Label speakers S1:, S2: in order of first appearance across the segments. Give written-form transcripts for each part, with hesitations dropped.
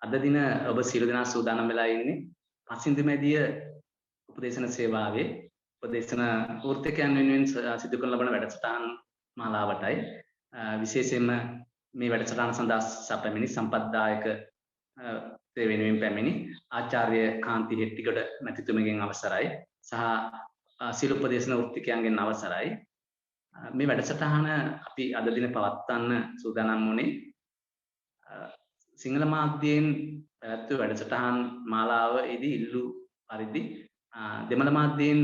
S1: අද දින ඔබ සියලු දෙනා සූදානම් වෙලා ඉන්නේ පසින්දිමැදිය උපදේශන සේවාවේ උපදේශන වෘත්තිකයන් වෙනුවෙන් සිදු කරන ලබන වැඩසටහන් මාලාවටයි. විශේෂයෙන්ම මේ වැඩසටහන සඳහා සැපැමිණි සම්පත්දායක වෙනුවෙන් පැමිණි ආචාර්ය කාන්ති හෙට්ටිගොඩ මැතිතුමගෙන් අවසරයි සහ සියලු උපදේශන වෘත්තිකයන්ගෙන් අවසරයි. මේ වැඩසටහන අපි අද දින පවත්වන්න සූදානම් වුණේ සිංහල මාධ්‍යයෙන් පැවැත්වූ වැඩසටහන් මාලාවේදී ඉල්ලු පරිදි දෙමළ මාධ්‍යයෙන්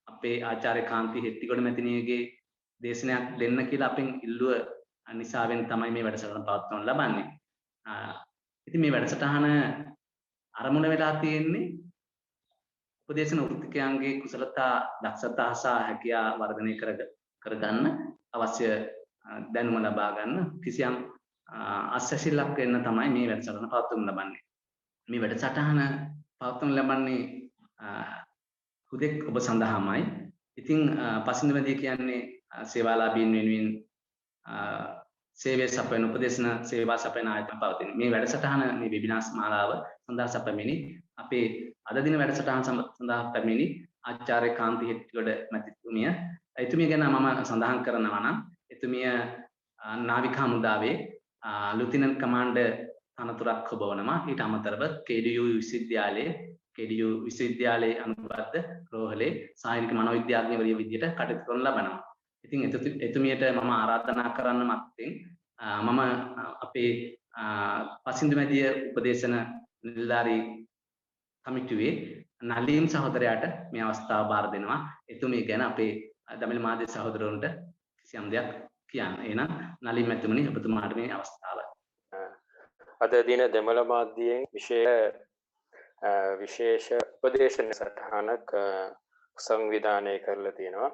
S1: අපේ ආචාර්ය කාන්ති හෙට්ටිගොඩ මැතිණියගේ දේශනයක් දෙන්න කියලා අපෙන් ඉල්ලුව නිසාවෙන් තමයි මේ වැඩසටහන පවත්වනු ලබන්නේ. ඉතින් මේ වැඩසටහන ආරම්භ වෙලා තියෙන්නේ උපදේශන වෘත්තිකයන්ගේ කුසලතා දක්ෂතා සහ හැකියාව වර්ධනය කරගන්න අවශ්‍ය දැනුම ලබා ගන්න කිසියම් අස්වැසිල්ලක් වෙන්න තමයි මේ වැඩසටහන පවත්වනු ලබන්නේ. මේ වැඩසටහන පවත්වනු ලබන්නේ හුදෙක් ඔබ සඳහාමයි. ඉතින් පසින්දිමැදිය කියන්නේ සේවාලාභීන් වෙනුවෙන් සේවය සපයන උපදේශන සේවා සපයන ආයතන පවතින. මේ වැඩසටහන මේ වෙබිනාර් මාලාව සඳහා සැපැමිණි අපේ අද දින වැඩසටහන සඳහා පැමිණි ආචාර්ය කාන්ති හෙට්ටිගොඩ මැතිතුමිය. එතුමිය ගැන මම සඳහන් කරනවා නම් එතුමිය නාවික හමුදාවේ ලුතිනන්ට් කමාන්ඩර් තනතුරක් ඔබවනවා. ඊට අමතරව KDU විශ්වවිද්‍යාලයේ අනුබද්ධ රෝහලේ සායනික මනෝවිද්‍යාඥවරිය විදියට කටයුතු කරන ලබනවා. ඉතින් එතුමියට මම ආරාධනා කරන්න මත්තෙන් මම අපේ පසින්දිමැදිය උපදේශන නිලධාරී කමිටුවේ නලීම් සහෝදරයාට මේ අවස්ථාව බාර දෙනවා. එතුමිය ගැන අපේ දමිළ මාධ්‍ය සහෝදරවරුන්ට කිසියම් දෙයක් කියන්න. එහෙනම් නලීම් මැතිතුමනි ඔබතුමාට මේ අවස්ථාව.
S2: අද දින දෙමළ මාධ්‍යයෙන් විශේෂ උපදේශන සටහනක් සංවිධානය කරලා තියෙනවා.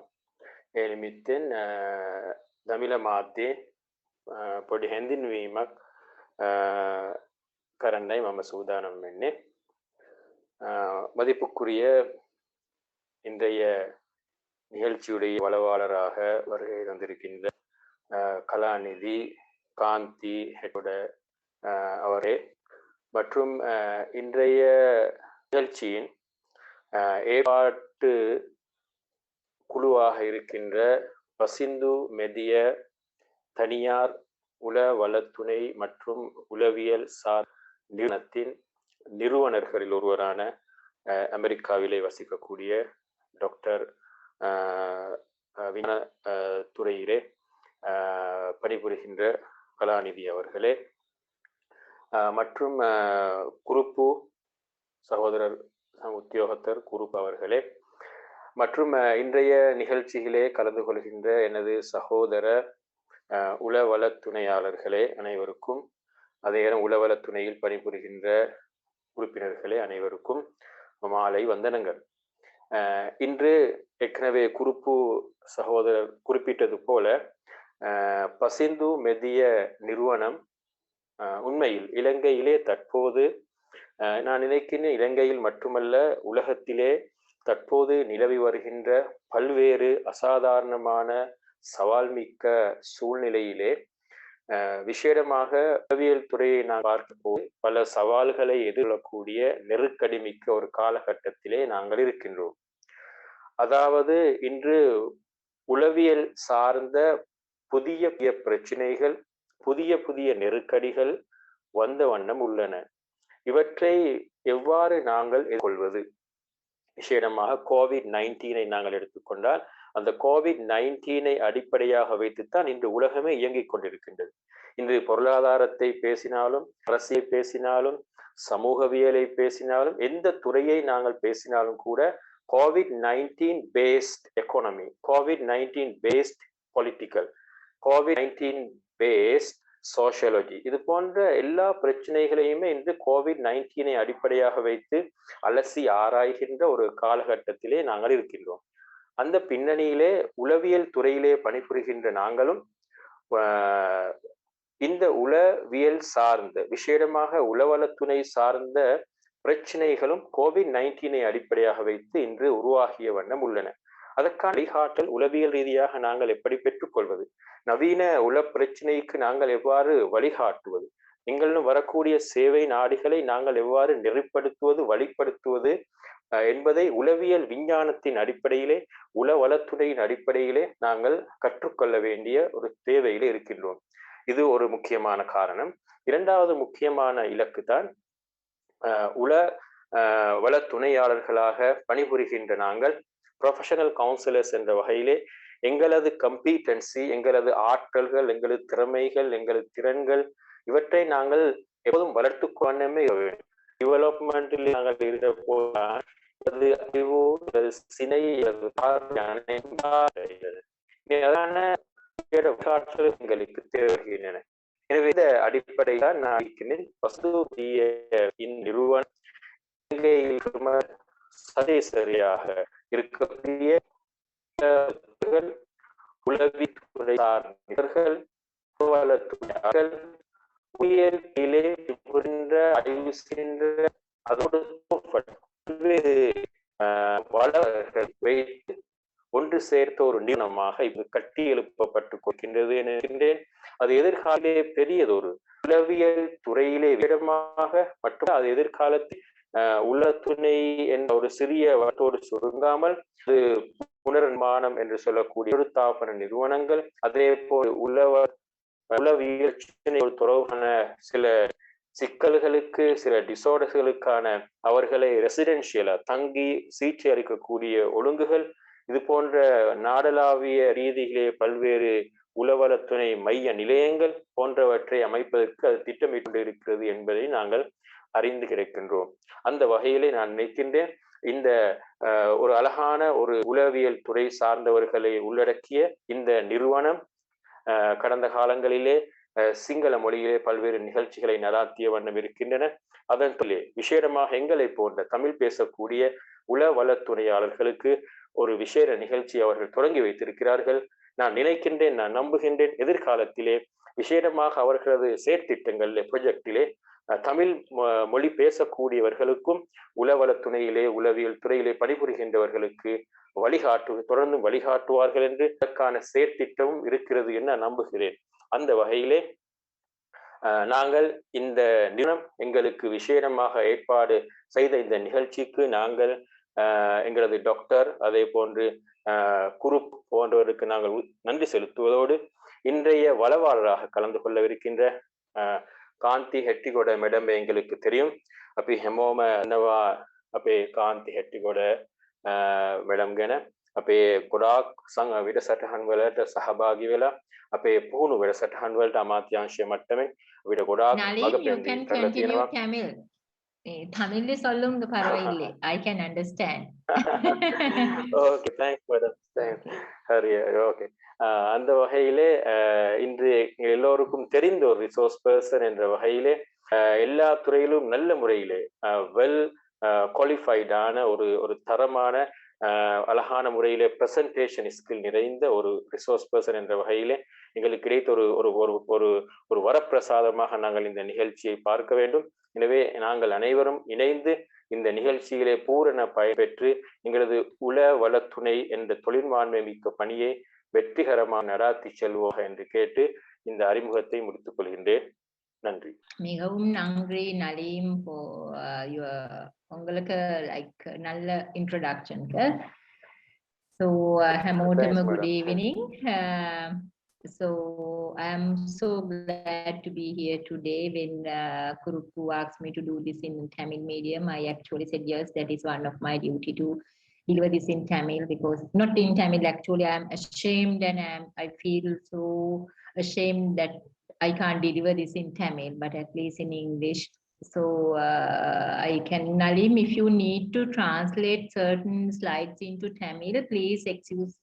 S2: ඒ නිමිත්තෙන් දමිළ මාධ්‍යයේ පොඩි හැඳින්වීමක් කරන්නයි මම சூதாනම් වෙන්නේ. மதிப்புக்குரிய இன்றைய நிகழ்ச்சியுடைய வளவாளராக வருகை தந்திருக்கின்ற கலாநிதி காந்தி ஹெட்டோட அவரே மற்றும் இன்றைய நிகழ்ச்சியின் ஏற்பாட்டு குழுவாக இருக்கின்ற பசிந்து மெதிய தனியார் உள வளத்துணை மற்றும் உளவியல் சார் நிறுவனத்தின் நிறுவனர்களில் ஒருவரான அமெரிக்காவிலே வசிக்கக்கூடிய டாக்டர் விஞ்ஞான துறையிலே பணிபுரிகின்ற கலாநிதி அவர்களே மற்றும் குருப்பு சகோதரர் உத்தியோகத்தர் குருப்பு அவர்களே மற்றும் இன்றைய நிகழ்ச்சிகளே கலந்து கொள்கின்ற எனது சகோதர உளவள துணையாளர்களே அனைவருக்கும் அதே உளவள துணையில் பணிபுரிகின்ற உறுப்பினர்களே அனைவருக்கும் மாலை வந்தனங்கள். இன்று ஏற்கனவே குருப்பு சகோதரர் குறிப்பிட்டது போல பசிந்து மெதிய நிறுவனம் உண்மையில் இலங்கையிலே தற்போது நான் நினைக்கிறேன் இலங்கையில் மட்டுமல்ல உலகத்திலே தற்போது நிலவி வருகின்ற பல்வேறு அசாதாரணமான சவால் மிக்க சூழ்நிலையிலே விசேடமாக உளவியல் துறையை நான் பார்க்கும்போது பல சவால்களை எதிர்கொள்ளக்கூடிய நெருக்கடி மிக்க ஒரு காலகட்டத்திலே நாங்கள் இருக்கின்றோம். அதாவது இன்று உளவியல் சார்ந்த புதிய பிரச்சனைகள் புதிய நெருக்கடிகள் வந்த வண்ணம் உள்ளன. இவற்றை எவ்வாறு நாங்கள் எதிர்கொள்வது? விசேடமாக COVID-19 நாங்கள் எடுத்துக்கொண்டால் அந்த COVID-19 அடிப்படையாக வைத்துத்தான் இன்று உலகமே இயங்கிக் கொண்டிருக்கின்றது. இன்று பொருளாதாரத்தை பேசினாலும் அரசியலை பேசினாலும் சமூகவியலை பேசினாலும் எந்த துறையை நாங்கள் பேசினாலும் கூட COVID-19 based economy, COVID-19 based political, COVID-19 based sociology, இது போன்ற எல்லா பிரச்சனைகளையுமே இன்று COVID-19 அடிப்படையாக வைத்து அலசி ஆராய்கின்ற ஒரு காலகட்டத்திலே நாங்கள் இருக்கின்றோம். அந்த பின்னணியிலே உளவியல் துறையிலே பணிபுரிகின்ற நாங்களும் இந்த உளவியல் சார்ந்த விசேடமாக உளவளத்துணை சார்ந்த பிரச்சனைகளும் COVID-19 அடிப்படையாக வைத்து இன்று உருவாகிய வண்ணம் உள்ளன. அதற்கான வழிகாட்டல் உளவியல் ரீதியாக நாங்கள் எப்படி பெற்றுக்கொள்வது, நவீன உள பிரச்சனைக்கு நாங்கள் எவ்வாறு வழிகாட்டுவது, எங்களிடம் வரக்கூடிய சேவை நாடுகளை நாங்கள் எவ்வாறு நெறிப்படுத்துவது, வழிப்படுத்துவது என்பதை உளவியல் விஞ்ஞானத்தின் அடிப்படையிலே, உளவளத்துறையின் அடிப்படையிலே நாங்கள் கற்றுக்கொள்ள வேண்டிய ஒரு தேவையிலே இருக்கின்றோம். இது ஒரு முக்கியமான காரணம். இரண்டாவது முக்கியமான இலக்கு தான் உள வள துணையாளர்களாக பணிபுரிகின்ற நாங்கள் ப்ரொஃபஷனல் கவுன்சிலர்ஸ் என்ற வகையிலே எங்களது கம்பீட்டன்சி, எங்களது ஆற்றல்கள், எங்களது திறமைகள், எங்களது திறன்கள் இவற்றை நாங்கள் எப்போதும் வளர்த்து கொண்டே டெவலப்மெண்டில் நாங்கள் இருந்த போதுதான் அது அறிவு, சினை, எங்களுக்கு தேவைகின்றன. எனவே இந்த அடிப்படையில் தான் நான் நிறுவனம் சதேசரியாக இருக்கக்கூடிய உளவித்துறை சார்ந்தவர்கள், உயர்நிலை ஆய்வு செய்கின்ற அதோடு பல்வேறு வளர்களை வைத்து ஒன்று சேர்த்த ஒரு நிறுவனமாக இது கட்டி எழுப்பப்பட்டு கொடுக்கின்றது என்கின்றேன். அது எதிர்காலே பெரியதொரு உளவியல் துறையிலே விடமாக மற்றும் அது எதிர்காலத்தில் உளத்துணை என்ற ஒரு சிறிய வட்டோடு சுருங்காமல் அது புனர்நிர்மாணம் என்று சொல்லக்கூடிய ஒரு தாபன நிறுவனங்கள், அதே போல் உளவியல் தொடர்பான சில சிக்கல்களுக்கு, சில டிசார்டர்களுக்கான அவர்களை ரெசிடென்ஷியலா தங்கி சிகிச்சை அளிக்கக்கூடிய ஒழுங்குகள், இது போன்ற நாடளாவிய ரீதியிலே பல்வேறு உளவளத்துணை மைய நிலையங்கள் போன்றவற்றை அமைப்பதற்கு அது திட்டமிட்டு இருக்கிறது என்பதை நாங்கள் அறிந்து கிடைக்கின்றோம். அந்த வகையிலே நான் நினைக்கின்றேன் இந்த ஒரு அழகான ஒரு உளவியல் துறை சார்ந்தவர்களை உள்ளடக்கிய இந்த நிறுவனம் கடந்த காலங்களிலே சிங்கள மொழியிலே பல்வேறு நிகழ்ச்சிகளை நடாத்திய வண்ணம் இருக்கின்றன. அதன் தொழிலே விசேடமாக எங்களை போன்ற தமிழ் பேசக்கூடிய உளவளத்துணையாளர்களுக்கு ஒரு விசேட நிகழ்ச்சி அவர்கள் தொடங்கி வைத்திருக்கிறார்கள். நான் நினைக்கின்றேன், நான் நம்புகின்றேன், எதிர்காலத்திலே விசேடமாக அவர்களது செயற்திட்டங்களிலே ப்ரொஜெக்டிலே தமிழ் மொழி பேசக்கூடியவர்களுக்கும் உளவளத்துணையிலே உளவியல் துறையிலே பணிபுரிகின்றவர்களுக்கு தொடர்ந்து வழிகாட்டுவார்கள் என்று அதற்கான செயற்திட்டமும் இருக்கிறது என நம்புகிறேன். அந்த வகையிலே நாங்கள் இந்த நிறுவனம் எங்களுக்கு விசேடமாக ஏற்பாடு செய்த இந்த நிகழ்ச்சிக்கு நாங்கள் எங்களது டாக்டர், அதே போன்று குரூப் போன்றவருக்கு நாங்கள் நன்றி செலுத்துவதோடு இன்றைய வளவாளராக கலந்து கொள்ளவிருக்கின்ற காந்தி ஹெட்டிகோட மேடம் எங்களுக்கு தெரியும். அப்படி ஹெமோம அன்னவா அப்பே காந்தி ஹெட்டிகோட மேடம் ගැන අපේ ගොඩාක් විඩසටහන් වලට සහභාගී වෙලා අපේ පුහුණු වැඩසටහන් වලට අමාත්‍යාංශය මට්ටමේ අපිට ගොඩාක්
S3: Nalin, you can continue Tamil. Tamil சொல்லுங்க பரவாயில்லை. I can understand.
S2: Okay, thanks madam. Hurry, okay. அந்த வகையிலே இன்று எல்லோருக்கும் தெரிந்த ஒரு ரிசோர்ஸ் பர்சன் என்ற வகையிலே எல்லா துறையிலும் நல்ல முறையிலே வெல் குவாலிஃபைடான ஒரு தரமான அழகான முறையிலே பிரசன்டேஷன் ஸ்கில் நிறைந்த ஒரு ரிசோர்ஸ் பர்சன் என்ற வகையிலே எங்களுக்கு கிடைத்த ஒரு வரப்பிரசாதமாக நாங்கள் இந்த நிகழ்ச்சியை பார்க்க வேண்டும். எனவே நாங்கள் அனைவரும் இணைந்து இந்த நிகழ்ச்சியிலே பூரண பயன்பெற்று எங்களது உளவளத்துணை என்ற தொழில்மான்மை மிக்க பணியை வெற்றிகரமாக நடாத்தி செல்வோம் என்று கேட்டு இந்த அறிமுகத்தை முடித்துக் கொள்கின்றேன். நன்றி.
S3: மிகவும் நன்றி நலீம். உங்களுக்கு லைக் நல்ல இன்ட்ரோடக்ஷனுக்கு. So Hamotama, good evening. So I am so glad to be here today. When Kurupu asked me to do this in Tamil medium, I actually said yes, that is one of my duty to deliver this in Tamil, because not in Tamil actually I am ashamed and I feel so ashamed that I can't deliver this in Tamil, but at least in English. So I can, Nalim, if you need to translate certain slides into Tamil, please excuse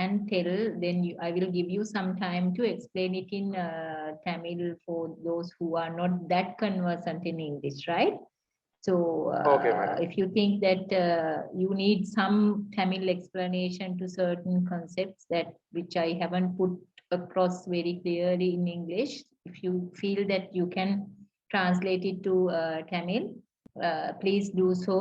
S3: and tell, then I will give you some time to explain it in Tamil for those who are not that conversant in English, right? So
S2: okay,
S3: if you think that you need some Tamil explanation to certain concepts that which I haven't put across very clearly in English, if you feel that you can translate it to Tamil, please do so,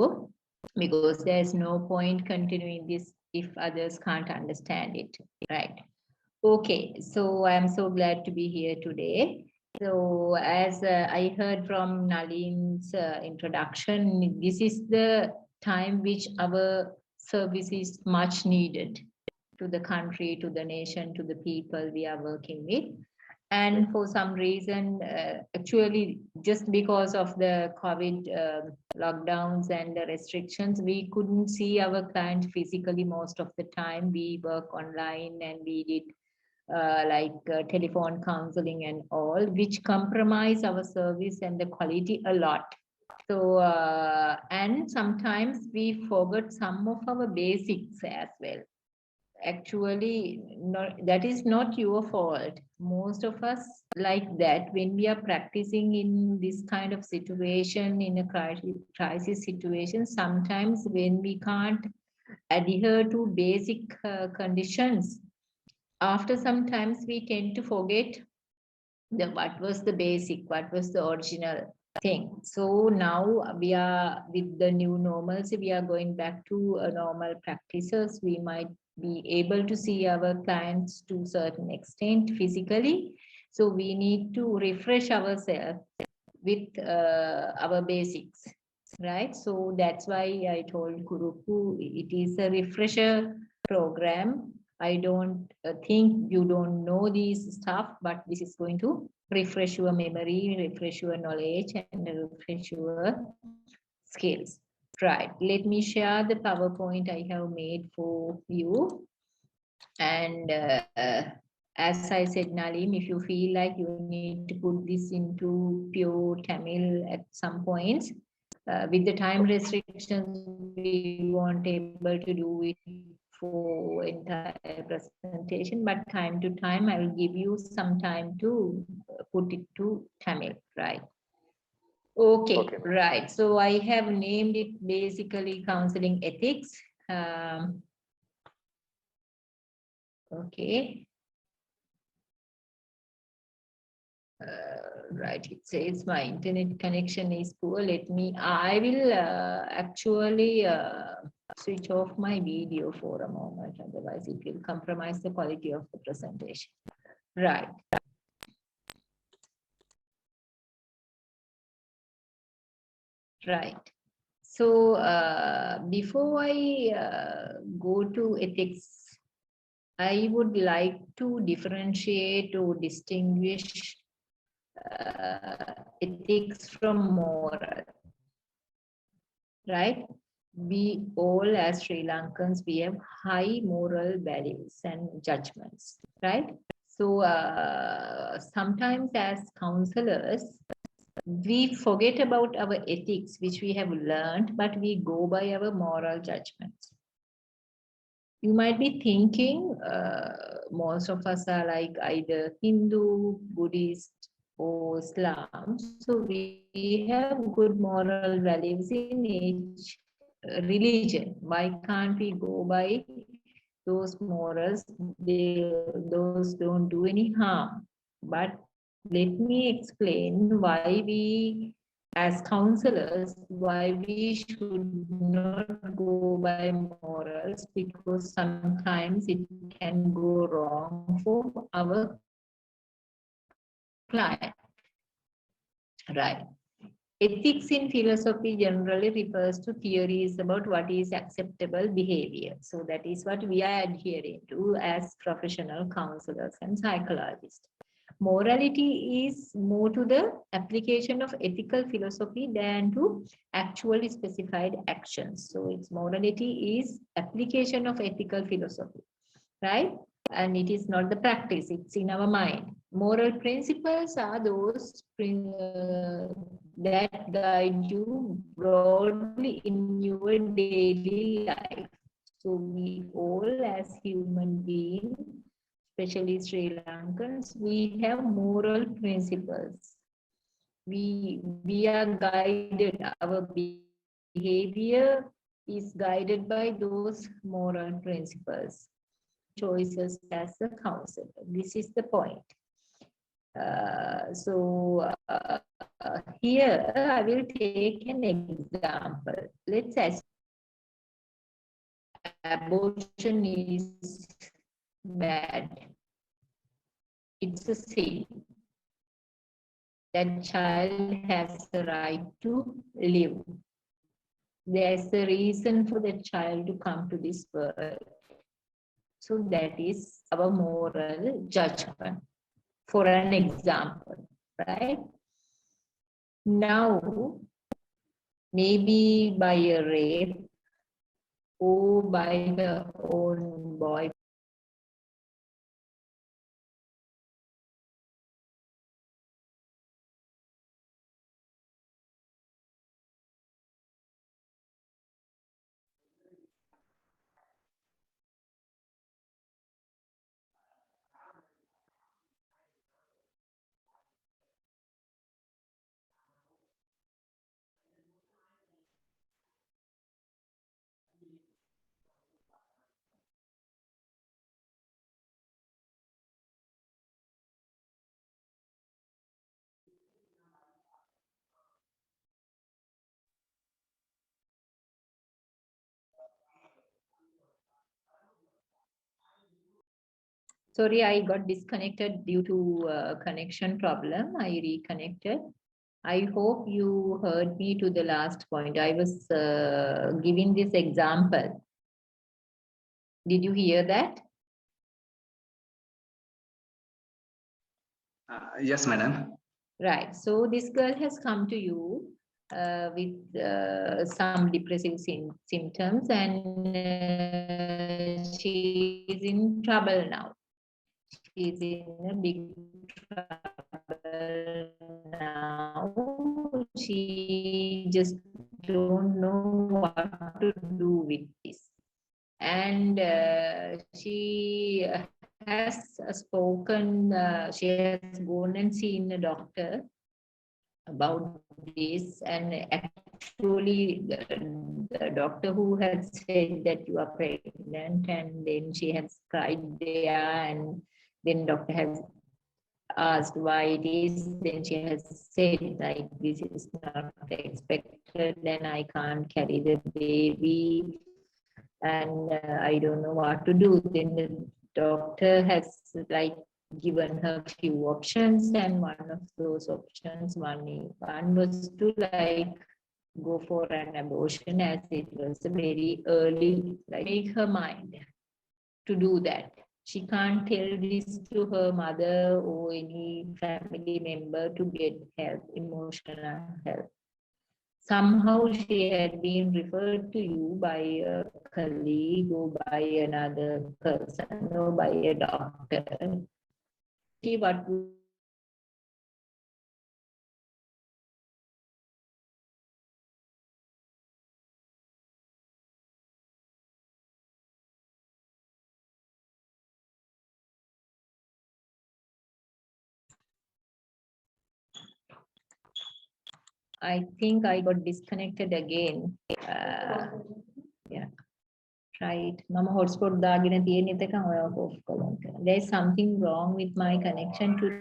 S3: because there's no point continuing this if others can't understand it, right? Okay, so I'm so glad to be here today. So as I heard from Nalin's introduction, this is the time which our service is much needed to the country, to the nation, to the people we are working with. And for some reason, actually, just because of the COVID lockdowns and the restrictions, we couldn't see our client physically most of the time. We work online and we did telephone counseling and all, which compromise our service and the quality a lot. So, and sometimes we forget some of our basics as well. Actually, that is not your fault. Most of us like that when we are practicing in this kind of situation, in a crisis situation, sometimes when we can't adhere to basic conditions, after some times we tend to forget what was the basic, what was the original thing. So now we are with the new normalcy, we are going back to normal practices. We might be able to see our clients to a certain extent physically. So we need to refresh ourselves with our basics, right? So that's why I told Guruku it is a refresher program. I don't think you don't know these stuff, but this is going to refresh your memory, refresh your knowledge, and refresh your skills. Right. Let me share the PowerPoint I have made for you. And as I said, Nalim, if you feel like you need to put this into pure Tamil at some points, with the time restrictions, we weren't able to do it for entire presentation, but time to time, I will give you some time to put it to Tamil, right? Okay, right. So I have named it basically counseling ethics. Okay. Right, it says my internet connection is poor. I will actually switch off my video for a moment, otherwise it will compromise the quality of the presentation. Right. Right. So before I go to ethics, I would like to differentiate or distinguish ethics from moral, right? We all as Sri Lankans, we have high moral values and judgments, right? So sometimes as counselors, we forget about our ethics, which we have learned, but we go by our moral judgments. You might be thinking, most of us are like either Hindu, Buddhist, or Islam. So we have good moral values in each religion. Why can't we go by those morals? Those don't do any harm. But let me explain why we, as counselors, why we should not go by morals, because sometimes it can go wrong for our client. Right. Ethics in philosophy generally refers to theories about what is acceptable behavior. So that is what we are adhering to as professional counselors and psychologists. Morality is more to the application of ethical philosophy than to actually specified actions. So its morality is application of ethical philosophy, right? And it is not the practice, it's in our mind. Moral principles are those that guide you broadly in your daily life. So we all as human beings, especially Sri Lankans, we have moral principles. We are guided, our behavior is guided by those moral principles. Choices as a counselor. This is the point. Here I will take an example. Let's say abortion is bad. It's a sin. that child has the right to live. There's a reason for the child to come to this world. So that is our moral judgment. For an example, right? Now, maybe by a rape or by her own boy. Sorry, I got disconnected due to a connection problem. I reconnected. I hope you heard me to the last point. I was giving this example. Did you hear that?
S1: Yes, madam.
S3: Right. So this girl has come to you with some depressive symptoms, and she is in trouble now. She is in a big trouble now. She just don't know what to do with this. And she has spoken, she has gone and seen a doctor about this, and actually the doctor who had said that you are pregnant, and then she has cried there, and then doctor has asked why it is, then she has said like this is not expected and I can't carry the baby, and I don't know what to do. Then the doctor has like given her few options, and one of those options, one was to like go for an abortion, as it was a very early, like make her mind to do that. She can't tell this to her mother or any family member to get help, emotional help. Somehow she had been referred to you by a colleague or by another person or by a doctor. See what I think I got disconnected again. Yeah. Right. Mama hotspot දාගෙන තියෙන එකම ඔය off කරනවා. There is something wrong with my connection to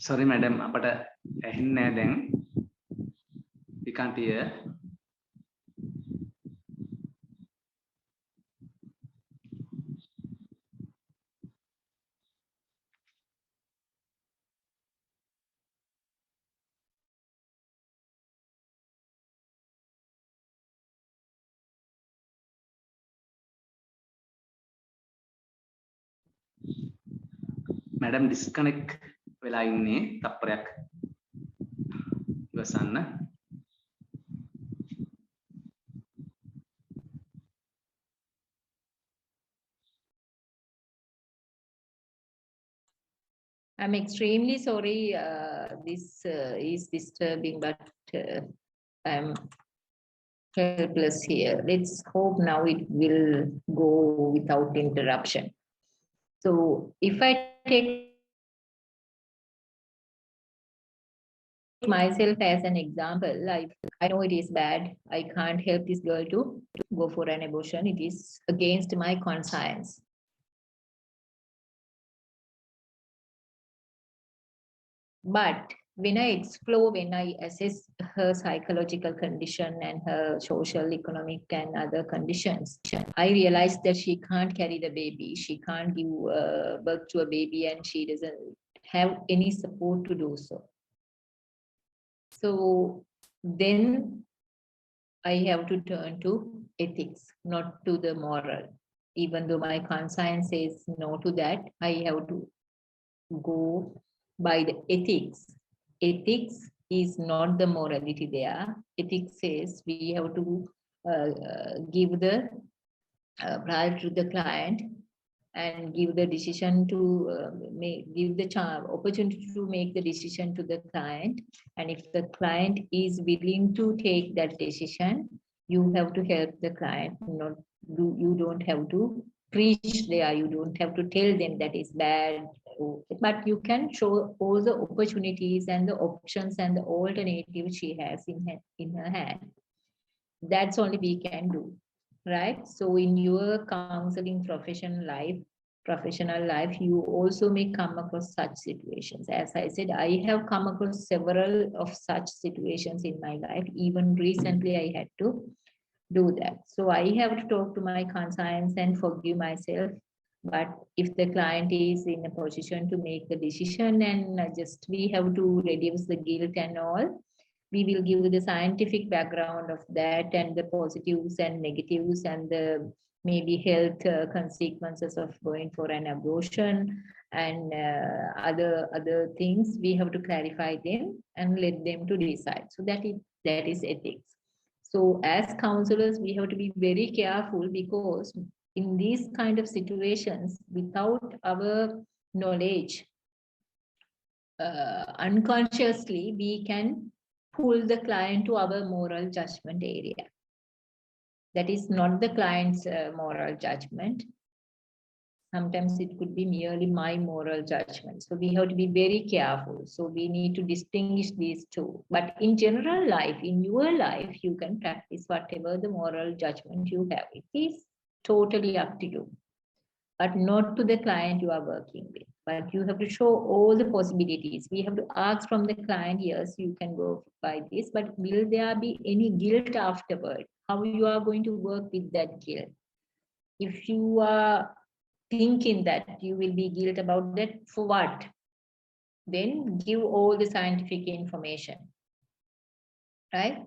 S1: Sorry, madam. අපට ඇහෙන්නේ නැහැ දැන්. We can't hear. Madam disconnect වෙලා ඉන්නේ තප්පරයක් ඉවසන්න.
S3: I'm extremely sorry. This is disturbing, but I'm helpless here. Let's hope now it will go without interruption. So if I take myself as an example, I know it is bad. I can't help this girl to go for an abortion. It is against my conscience. But when I explore, when I assess her psychological condition and her social, economic, and other conditions, I realize that she can't carry the baby. She can't give birth to a baby, and she doesn't have any support to do so. So then I have to turn to ethics, not to the moral. Even though my conscience says no to that, I have to go by the ethics. Ethics is not the morality there. Ethics says we have to give the priority to the client and give the decision to give the opportunity to make the decision to the client. And if the client is willing to take that decision, you have to help the client. You don't have to preach there. You don't have to tell them that is bad, but you can show all the opportunities and the options and the alternatives she has in her hand. That's only we can do, right? So in your counseling professional life, you also may come across such situations. As I said, I have come across several of such situations in my life. Even recently, I had to do that. So I have to talk to my conscience and forgive myself. But if the client is in a position to make the decision, and just we have to reduce the guilt and all, we will give the scientific background of that and the positives and negatives and the maybe health consequences of going for an abortion and other things. We have to clarify them and let them to decide. So that is ethics. So as counselors, we have to be very careful, because in these kind of situations, without our knowledge, unconsciously, we can pull the client to our moral judgment area. That is not the client's moral judgment. Sometimes it could be merely my moral judgment. So we have to be very careful. So we need to distinguish these two. But in general life, in your life, you can practice whatever the moral judgment you have. It is totally up to you, but not to the client you are working with. But you have to show all the possibilities. We have to ask from the client, yes, you can go by this, but will there be any guilt afterward? How you are going to work with that guilt? If you are thinking that you will be guilt about that, for what? Then give all the scientific information, right?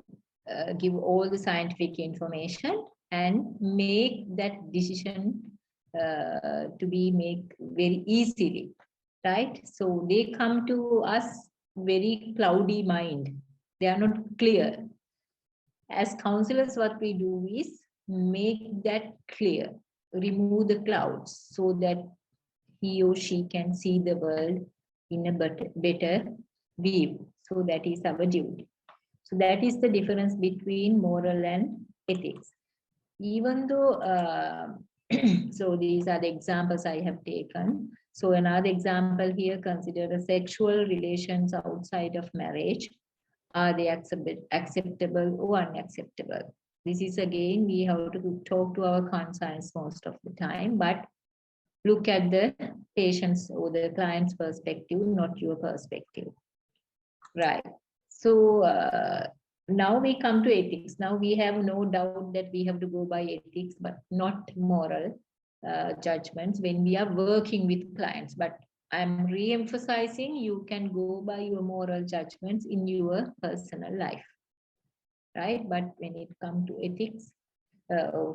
S3: Give all the scientific information and make that decision to be made very easily, right? So they come to us very cloudy mind. They are not clear. As counselors, what we do is make that clear, remove the clouds so that he or she can see the world in a better view. So that is our duty. So that is the difference between moral and ethics. Even though, so these are the examples I have taken. So another example here, consider the sexual relations outside of marriage. Are they acceptable or unacceptable? This is again, we have to talk to our conscience most of the time, but look at the patient's or the client's perspective, not your perspective, right? So now we come to ethics. Now we have no doubt that we have to go by ethics, but not moral judgments when we are working with clients. But I'm re-emphasizing, you can go by your moral judgments in your personal life, right? But when it comes to ethics,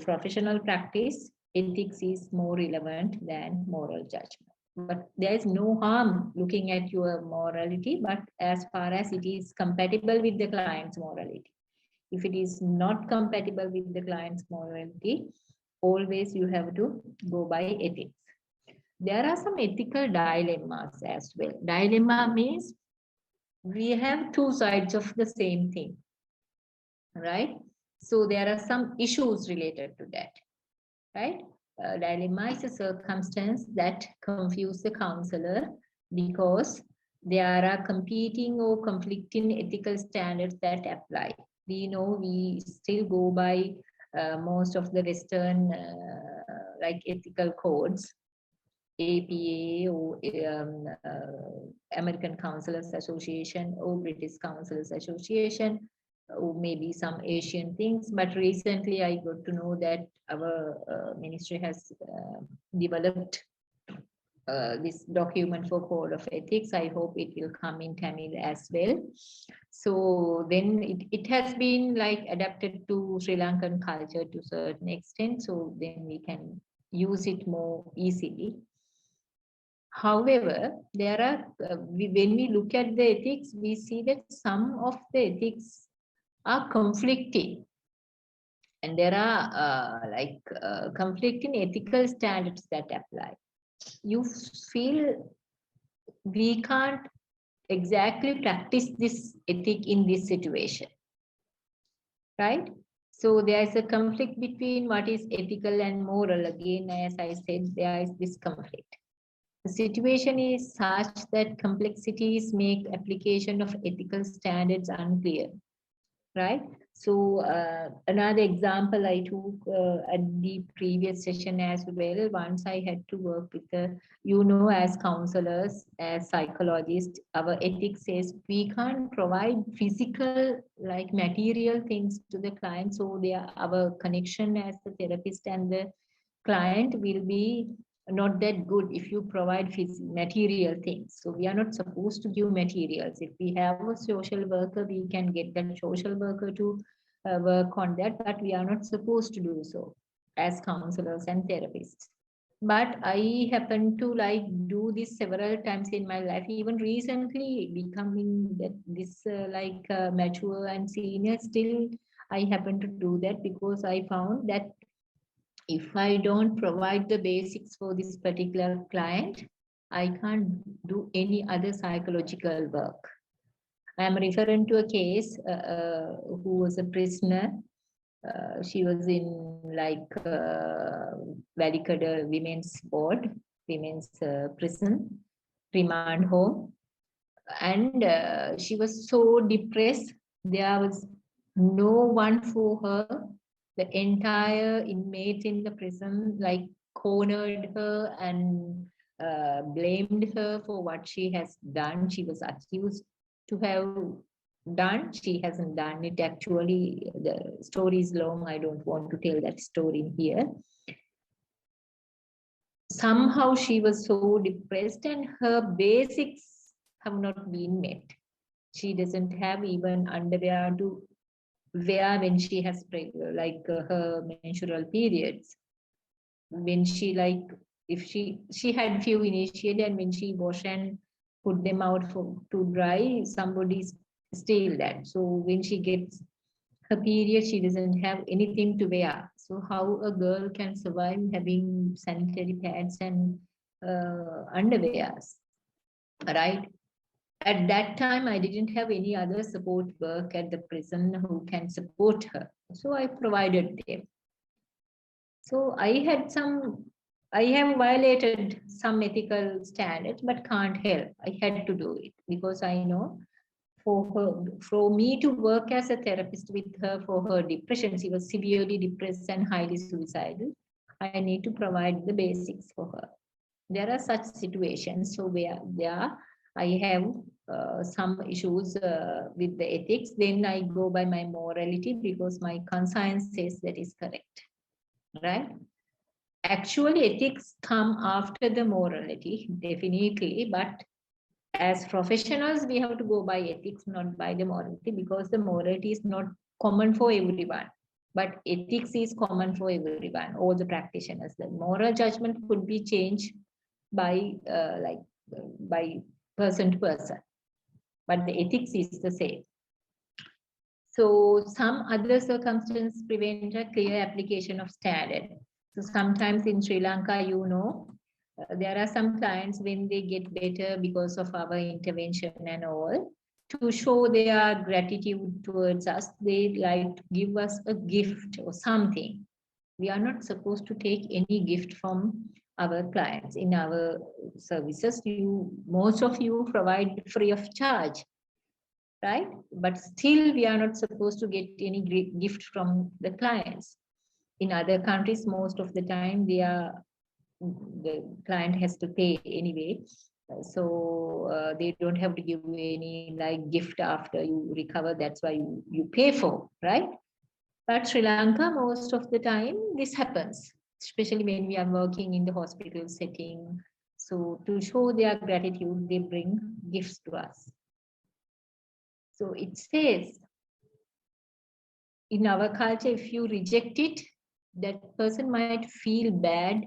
S3: professional practice, ethics is more relevant than moral judgment. But there is no harm looking at your morality, but as far as it is compatible with the client's morality. If it is not compatible with the client's morality, always you have to go by ethics. There are some ethical dilemmas as well. Dilemma means we have two sides of the same thing, right? So there are some issues related to that, right? Dilemma is a circumstance that confuse the counselor because there are competing or conflicting ethical standards that apply. We know we still go by most of the Western like ethical codes, APA or American Counselors Association or British Counselors Association, or maybe some Asian things. But recently I got to know that our ministry has developed this document for code of ethics. I hope it will come in Tamil as well. So then it has been like adapted to Sri Lankan culture to a certain extent. So then we can use it more easily. However, there are when we look at the ethics, we see that some of the ethics are conflicting, and there are conflicting ethical standards that apply. You feel we can't exactly practice this ethic in this situation, right? So there is a conflict between what is ethical and moral. Again, as I said, there is this conflict. The situation is such that complexities make application of ethical standards unclear, right? So another example I took at the previous session as well, once I had to work with as counselors, as psychologists, our ethics says we can't provide physical, like material things to the client. So our connection as the therapist and the client will be not that good if you provide material things. So we are not supposed to give materials. If we have a social worker, we can get that social worker to work on that, but we are not supposed to do so as counselors and therapists. But I happen to do this several times in my life, even recently becoming this mature and senior. Still I happen to do that because I found that if I don't provide the basics for this particular client, I can't do any other psychological work. I am referring to a case who was a prisoner. She was in Valikada Women's Board, Women's Prison, remand home. And she was so depressed. There was no one for her. The entire inmates in the prison cornered her and blamed her for what she has done. She was accused to have done. She hasn't done it. Actually, the story is long. I don't want to tell that story here. Somehow she was so depressed and her basics have not been met. She doesn't have even underwear to wear when she has her menstrual periods. When she if she had few initially, and when she wash and put them out to dry, somebody steal that. So when she gets her period, she doesn't have anything to wear. So how a girl can survive having sanitary pads and underwears, right? At that time, I didn't have any other support work at the prison who can support her. So I provided them. So I have violated some ethical standards, but can't help. I had to do it because I know for me to work as a therapist with her for her depression, she was severely depressed and highly suicidal. I need to provide the basics for her. There are such situations. So where I have some issues with the ethics, then I go by my morality because my conscience says that is correct, right? Actually, ethics come after the morality, definitely, but as professionals, we have to go by ethics, not by the morality, because the morality is not common for everyone. But ethics is common for everyone, all the practitioners. The moral judgment could be changed by by person to person, but the ethics is the same. So some other circumstances prevent a clear application of standard. So sometimes in Sri Lanka, there are some clients when they get better because of our intervention and all, to show their gratitude towards us, they like to give us a gift or something. We are not supposed to take any gift from our clients. In our services, most of you provide free of charge, right? But still, we are not supposed to get any gift from the clients. In other countries, most of the time, the client has to pay anyway. So they don't have to give any like gift after you recover. That's why you pay for, right? But Sri Lanka, most of the time, this happens, especially when we are working in the hospital setting. So to show their gratitude, they bring gifts to us. So it says, in our culture, if you reject it, that person might feel bad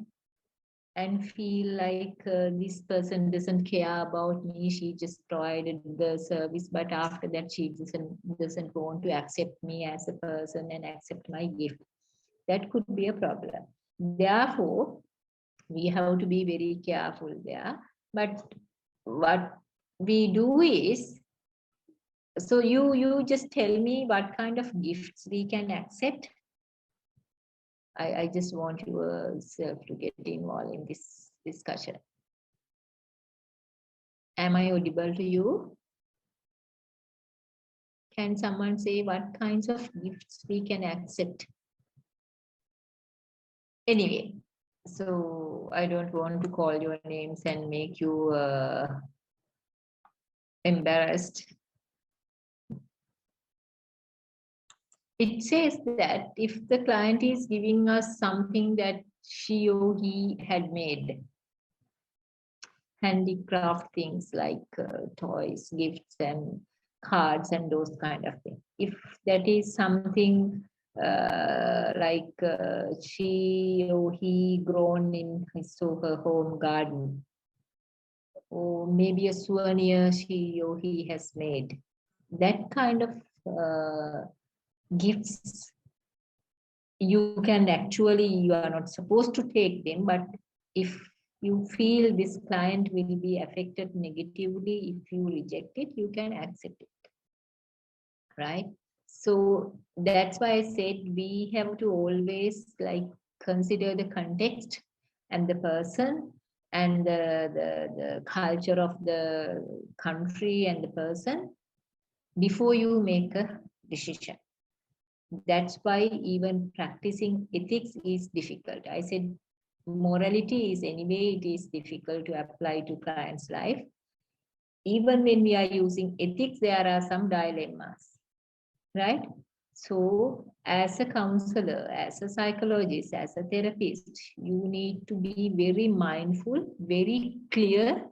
S3: and feel like this person doesn't care about me. She just provided the service, but after that, she doesn't want to accept me as a person and accept my gift. That could be a problem. Therefore, we have to be very careful there. But what we do is, so you just tell me what kind of gifts we can accept. I just want yourself to get involved in this discussion. Am I audible to you? Can someone say what kinds of gifts we can accept? Anyway, so I don't want to call your names and make you embarrassed. It says that if the client is giving us something that she or he had made, handicraft things like toys, gifts, and cards, and those kind of things. If that is something like she or he grown in his or her home garden, or maybe a souvenir she or he has made, that kind of gifts, you can actually, you are not supposed to take them, but if you feel this client will be affected negatively if you reject it, you can accept it, right? So that's why I said we have to always like consider the context and the person and the culture of the country and the person before you make a decision. That's why even practicing ethics is difficult. I said morality is anyway, it is difficult to apply to clients' life. Even when we are using ethics, there are some dilemmas, right? So as a counselor, as a psychologist, as a therapist, you need to be very mindful, very clear,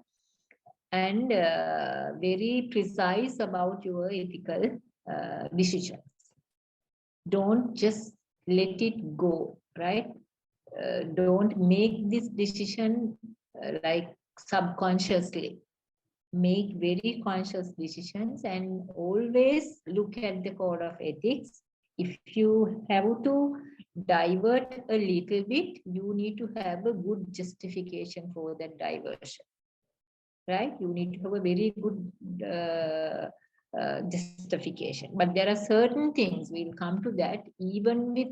S3: and very precise about your ethical decisions. Don't just let it go, right? Don't make this decision like subconsciously. Make very conscious decisions and always look at the code of ethics. If you have to divert a little bit, you need to have a good justification for that diversion, right? You need to have a very good justification. But there are certain things, we'll come to that, even with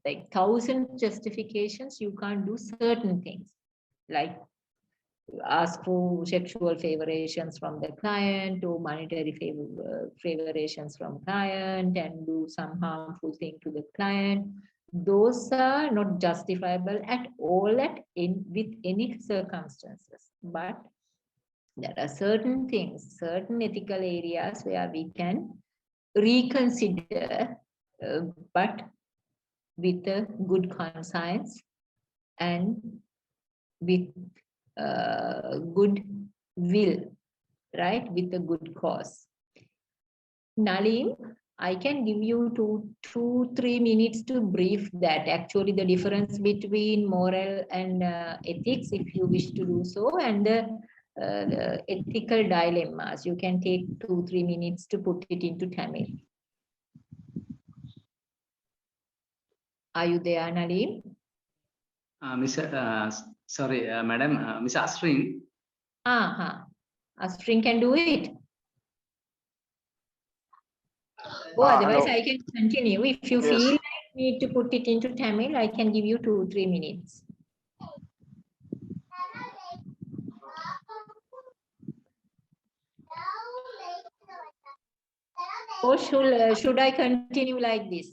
S3: like 1,000 justifications, you can't do certain things, like ask for sexual favorations from the client or monetary favorations from client and do some harmful thing to the client. Those are not justifiable at all with any circumstances. But there are certain things, certain ethical areas where we can reconsider, but with a good conscience and with good will, right? With a good cause. Nalin, I can give you 2-3 minutes to brief that. Actually, the difference between moral and ethics, if you wish to do so, and the ethical dilemmas. You can take 2-3 minutes to put it into Tamil. Are you there, Nalin?
S1: Sorry, Madam, Miss Asrin.
S3: Asrin can do it. Or otherwise,
S2: no.
S3: I can continue. If you
S2: Yes.
S3: feel like need to put it into Tamil, I can give you 2-3 minutes. Or should I continue like this?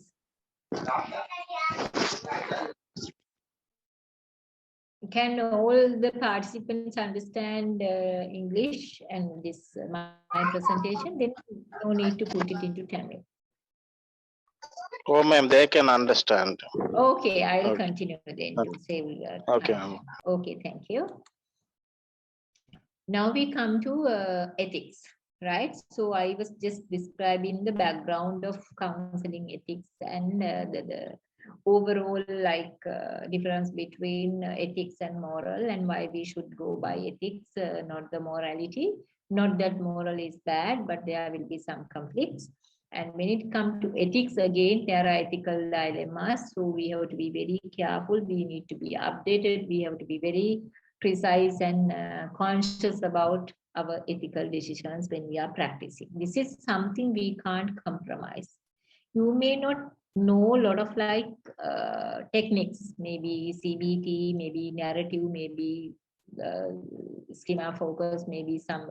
S3: Can all the participants understand English and this my presentation? Then no need to put it into Tamil.
S4: Oh, ma'am, they can understand.
S3: Okay, I'll
S4: Okay.
S3: continue then to save your
S4: Okay,
S3: time.
S4: ma'am.
S3: Okay, thank you. Now we come to ethics, right? So I was just describing the background of counseling ethics and the overall difference between ethics and moral, and why we should go by ethics, not the morality. Not that moral is bad, but there will be some conflicts. And when it comes to ethics, again, there are ethical dilemmas. So we have to be very careful. We need to be updated. We have to be very precise and conscious about our ethical decisions when we are practicing. This is something we can't compromise. You may not know a lot of techniques, maybe CBT, maybe narrative, maybe schema focus, maybe some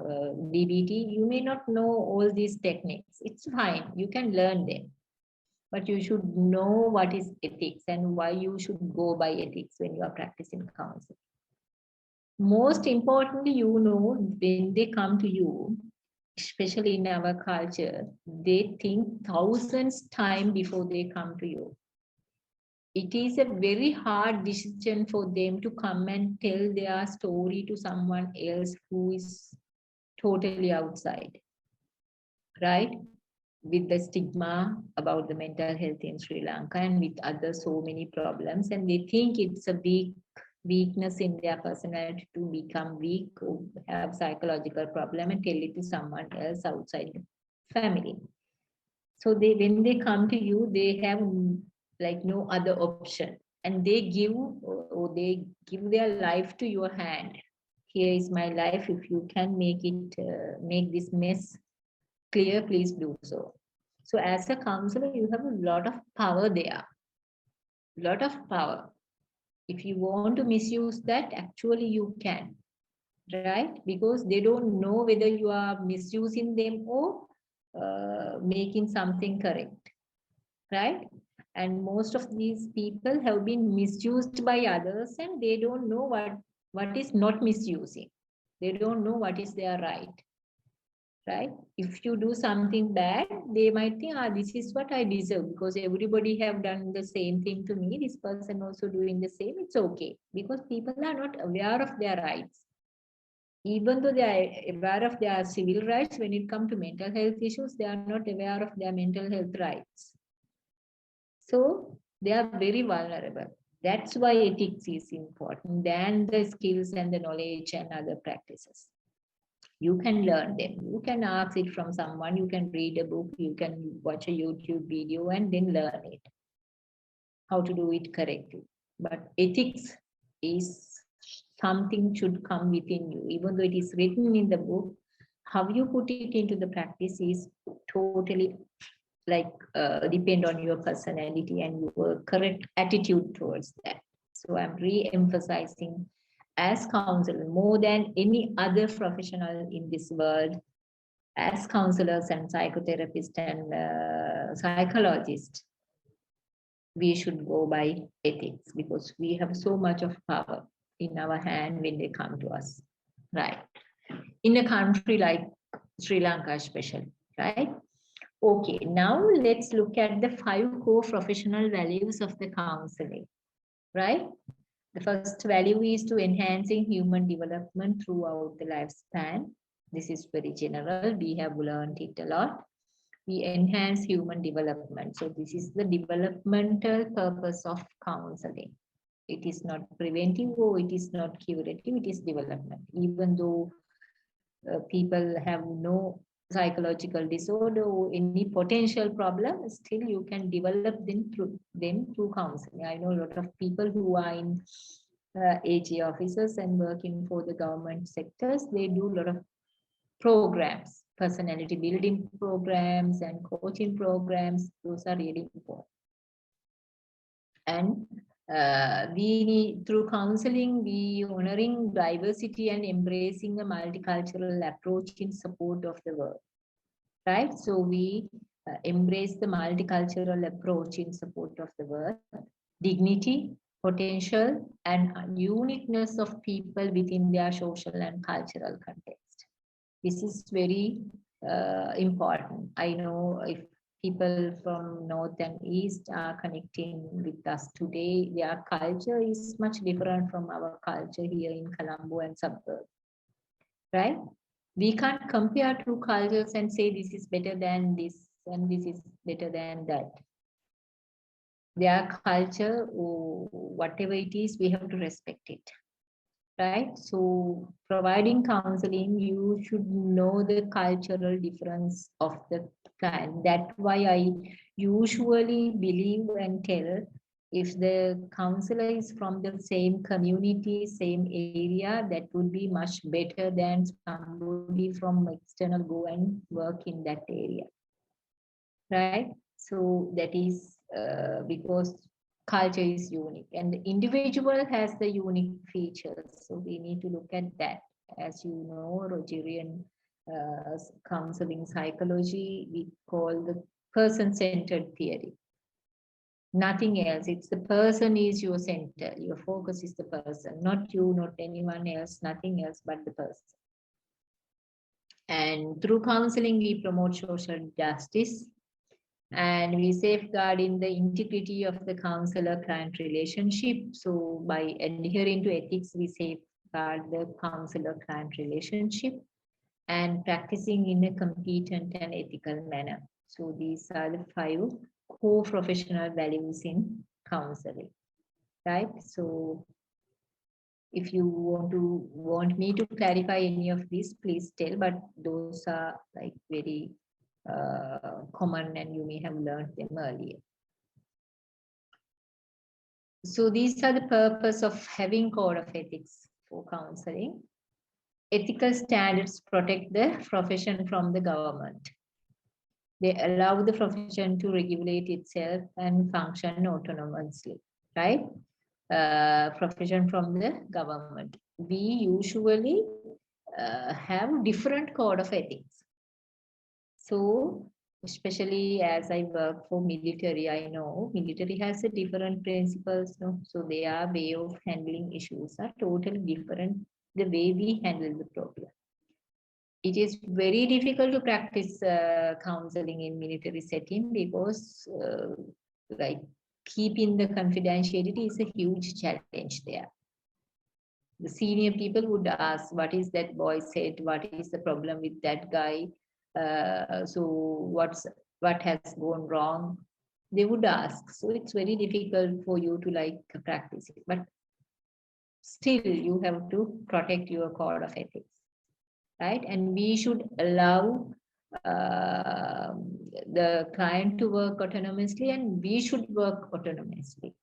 S3: DBT. You may not know all these techniques. It's fine. You can learn them. But you should know what is ethics and why you should go by ethics when you are practicing counseling. Most importantly, you know, when they come to you, especially in our culture, they think thousands times before they come to you. It is a very hard decision for them to come and tell their story to someone else who is totally outside, right? With the stigma about the mental health in Sri Lanka and with other so many problems, and they think it's a weakness in their personality to become weak or have psychological problem and tell it to someone else outside the family. So when they come to you, they have like no other option, and they give their life to your hand. Here is my life. If you can make this mess clear, please do so. So as a counselor, you have a lot of power there. Lot of power. If you want to misuse that, actually you can, right? Because they don't know whether you are misusing them or making something correct, right? And most of these people have been misused by others, and they don't know what is not misusing. They don't know what is their right. Right? If you do something bad, they might think, this is what I deserve because everybody have done the same thing to me. This person also doing the same. It's okay because people are not aware of their rights. Even though they are aware of their civil rights, when it comes to mental health issues, they are not aware of their mental health rights. So they are very vulnerable. That's why ethics is important than the skills and the knowledge and other practices. You can learn them. You can ask it from someone. You can read a book. You can watch a YouTube video and then learn it, how to do it correctly. But ethics is something should come within you. Even though it is written in the book, how you put it into the practice is totally depend on your personality and your correct attitude towards that. So I'm re-emphasizing as counselor, more than any other professional in this world, as counselors and psychotherapists and psychologists, we should go by ethics because we have so much of power in our hand when they come to us, right? In a country like Sri Lanka especially, right? Okay, now let's look at the 5 core professional values of the counseling, right? The first value is to enhancing human development throughout the lifespan. This is very general. We have learned it a lot. We enhance human development. So this is the developmental purpose of counseling. It is not preventive or it is not curative. It is development. Even though people have no psychological disorder or any potential problem, still you can develop them through counseling. I know a lot of people who are in AG offices and working for the government sectors. They do a lot of programs personality building programs and coaching programs. Those are really important. And we need, through counseling, we honoring diversity and embracing a multicultural approach in support of the world, right? So we embrace the multicultural approach in support of the world, dignity, potential, and uniqueness of people within their social and cultural context. This is very important. I know if people from North and East are connecting with us today, their culture is much different from our culture here in Colombo and suburbs, right? We can't compare two cultures and say this is better than this and this is better than that. Their culture, or whatever it is, we have to respect it, right? So providing counseling, you should know the cultural difference of the client. That's why I usually believe and tell, if the counselor is from the same community, same area, that would be much better than somebody from external go and work in that area, right? So that is because culture is unique and the individual has the unique features. So we need to look at that. As you know, Rogerian counseling psychology, we call the person-centered theory. Nothing else. It's the person is your center. Your focus is the person, not you, not anyone else, nothing else but the person. And through counseling, we promote social justice, and we safeguard in the integrity of the counselor-client relationship. So by adhering to ethics, we safeguard the counselor-client relationship and practicing in a competent and ethical manner. So these are the 5 core professional values in counseling, right? So if you want me to clarify any of these, please tell, but those are like very common and you may have learned them earlier. So these are the purpose of having code of ethics for counseling. Ethical standards protect the profession from the government. They allow the profession to regulate itself and function autonomously, right? Profession from the government. We usually have different code of ethics. So especially as I work for military, I know military has a different principles. No? So their way of handling issues are totally different the way we handle the problem. It is very difficult to practice counseling in military setting because like keeping the confidentiality is a huge challenge there. The senior people would ask, what is that boy said? What is the problem with that guy? So what has gone wrong? They would ask. So it's very difficult for you to like practice it. But still you have to protect your code of ethics, right? And we should allow the client to work autonomously and we should work autonomously.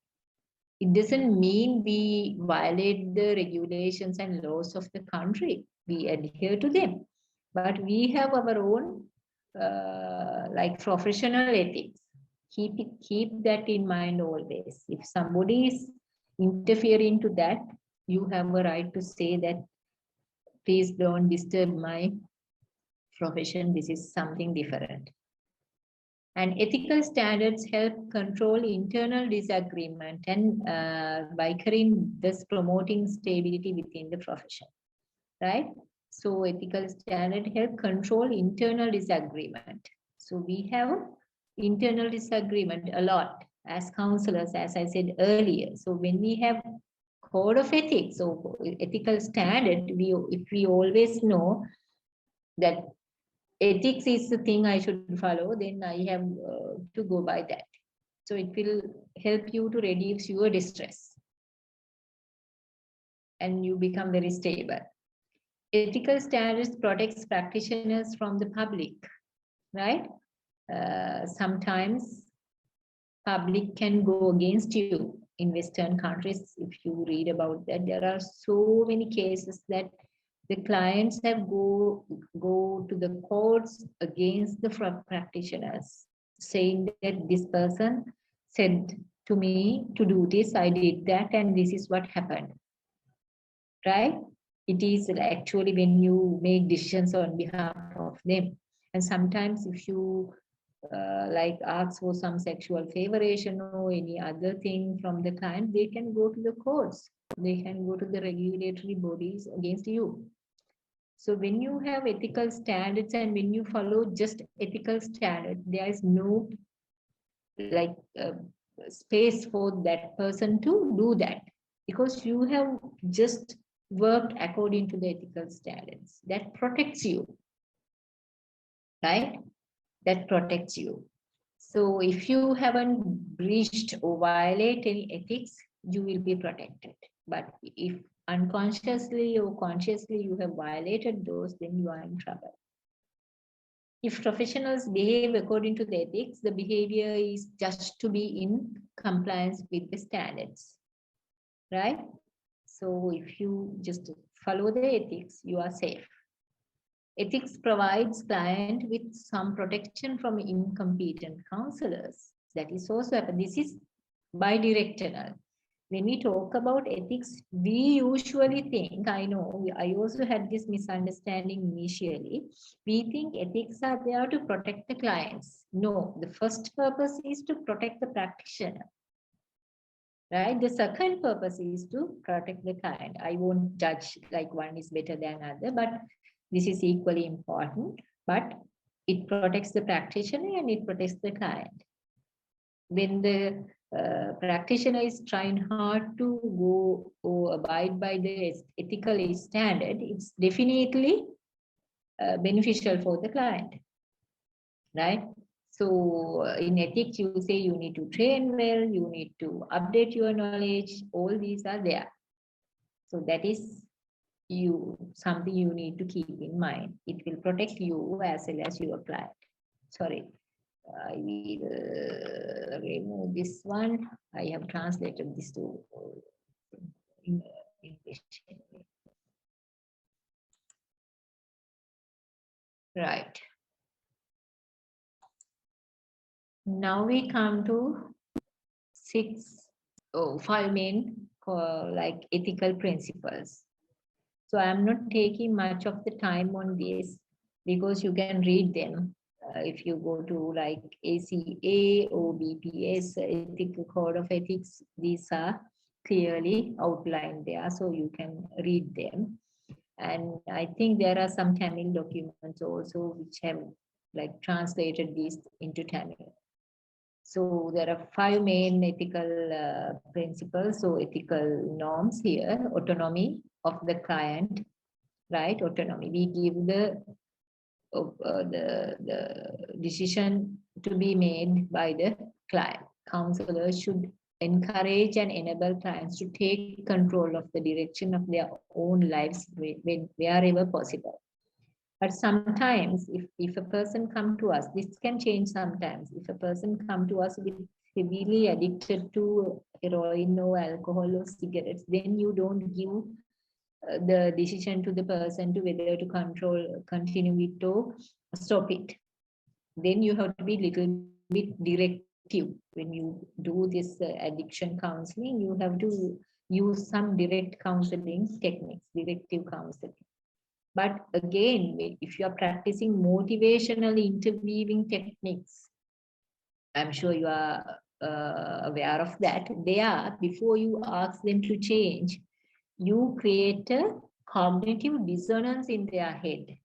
S3: It doesn't mean we violate the regulations and laws of the country. We adhere to them, but we have our own like professional ethics. Keep that in mind always. If somebody is interfering to that, you have a right to say that, please don't disturb my profession. This is something different. And ethical standards help control internal disagreement and bickering, thus promoting stability within the profession, right? So ethical standards help control internal disagreement. So we have internal disagreement a lot as counselors, as I said earlier. So when we have code of ethics or ethical standard, if we always know that ethics is the thing I should follow, then I have to go by that. So it will help you to reduce your distress and you become very stable. Ethical standards protects practitioners from the public, right? Sometimes public can go against you. In Western countries, if you read about that, there are so many cases that The clients have go to the courts against the practitioners, saying that this person said to me to do this, I did that, and this is what happened. Right? It is actually when you make decisions on behalf of them. And sometimes if you like ask for some sexual favoration or any other thing from the client, they can go to the courts. They can go to the regulatory bodies against you. So when you have ethical standards and when you follow just ethical standards, there is no like space for that person to do that, because you have just worked according to the ethical standards. That protects you, right? That protects you. So if you haven't breached or violate any ethics, you will be protected. But if unconsciously or consciously you have violated those, then you are in trouble. If professionals behave according to the ethics, the behavior is just to be in compliance with the standards, right? So if you just follow the ethics, you are safe. Ethics provides client with some protection from incompetent counselors. That is also, this is bidirectional. When we talk about ethics, we usually think, I know, I also had this misunderstanding initially. We think ethics are there to protect the clients. No, the first purpose is to protect the practitioner. Right? The second purpose is to protect the client. I won't judge like one is better than other, but this is equally important. But it protects the practitioner and it protects the client. When the practitioner is trying hard to go or abide by the ethical standard, it's definitely beneficial for the client, right? So in ethics, you say you need to train well, you need to update your knowledge, all these are there. So that is something you need to keep in mind. It will protect you as well as your client. Sorry. I will remove this one. I have translated this to English. Right. Now we come to 5 main like ethical principles. So I'm not taking much of the time on this because you can read them. If you go to like ACA or BPS, Ethical Code of Ethics, these are clearly outlined there, so you can read them. And I think there are some Tamil documents also which have like translated these into Tamil. So there are 5 main ethical principles, so ethical norms here. Autonomy of the client, right? Autonomy. We give the decision to be made by the client. Counselors should encourage and enable clients to take control of the direction of their own lives wherever possible. But sometimes if a person come to us, this can change sometimes. If a person come to us with heavily addicted to heroin or alcohol or cigarettes, then you don't give the decision to the person to whether to continue it or stop it. Then you have to be little bit directive. When you do this addiction counseling, you have to use some direct counseling techniques, directive counseling. But again, if you are practicing motivational interweaving techniques, I'm sure you are aware of that. Before you ask them to change, you create a cognitive dissonance in their head.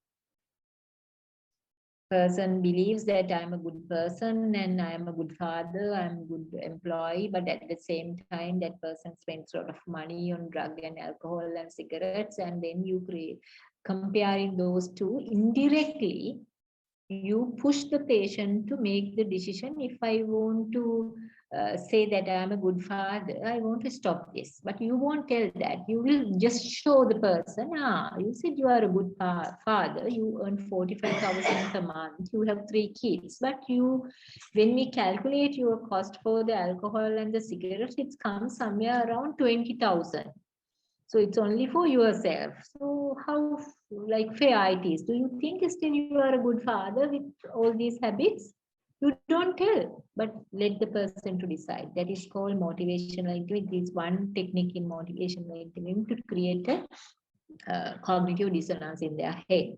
S3: Person believes that I'm a good person and I'm a good father, I'm a good employee, but at the same time, that person spends a lot of money on drug and alcohol and cigarettes, and then you comparing those two indirectly, you push the patient to make the decision. If I want to say that I am a good father, I want to stop this, but you won't tell that. You will just show the person, you said you are a good father, you earn 45,000 per month, you have 3 kids, but when we calculate your cost for the alcohol and the cigarettes, it comes somewhere around 20,000. So it's only for yourself. So how like fair it is? Do you think still you are a good father with all these habits? You don't tell, but let the person to decide. That is called motivational interviewing. It is one technique in motivational interviewing to create a cognitive dissonance in their head.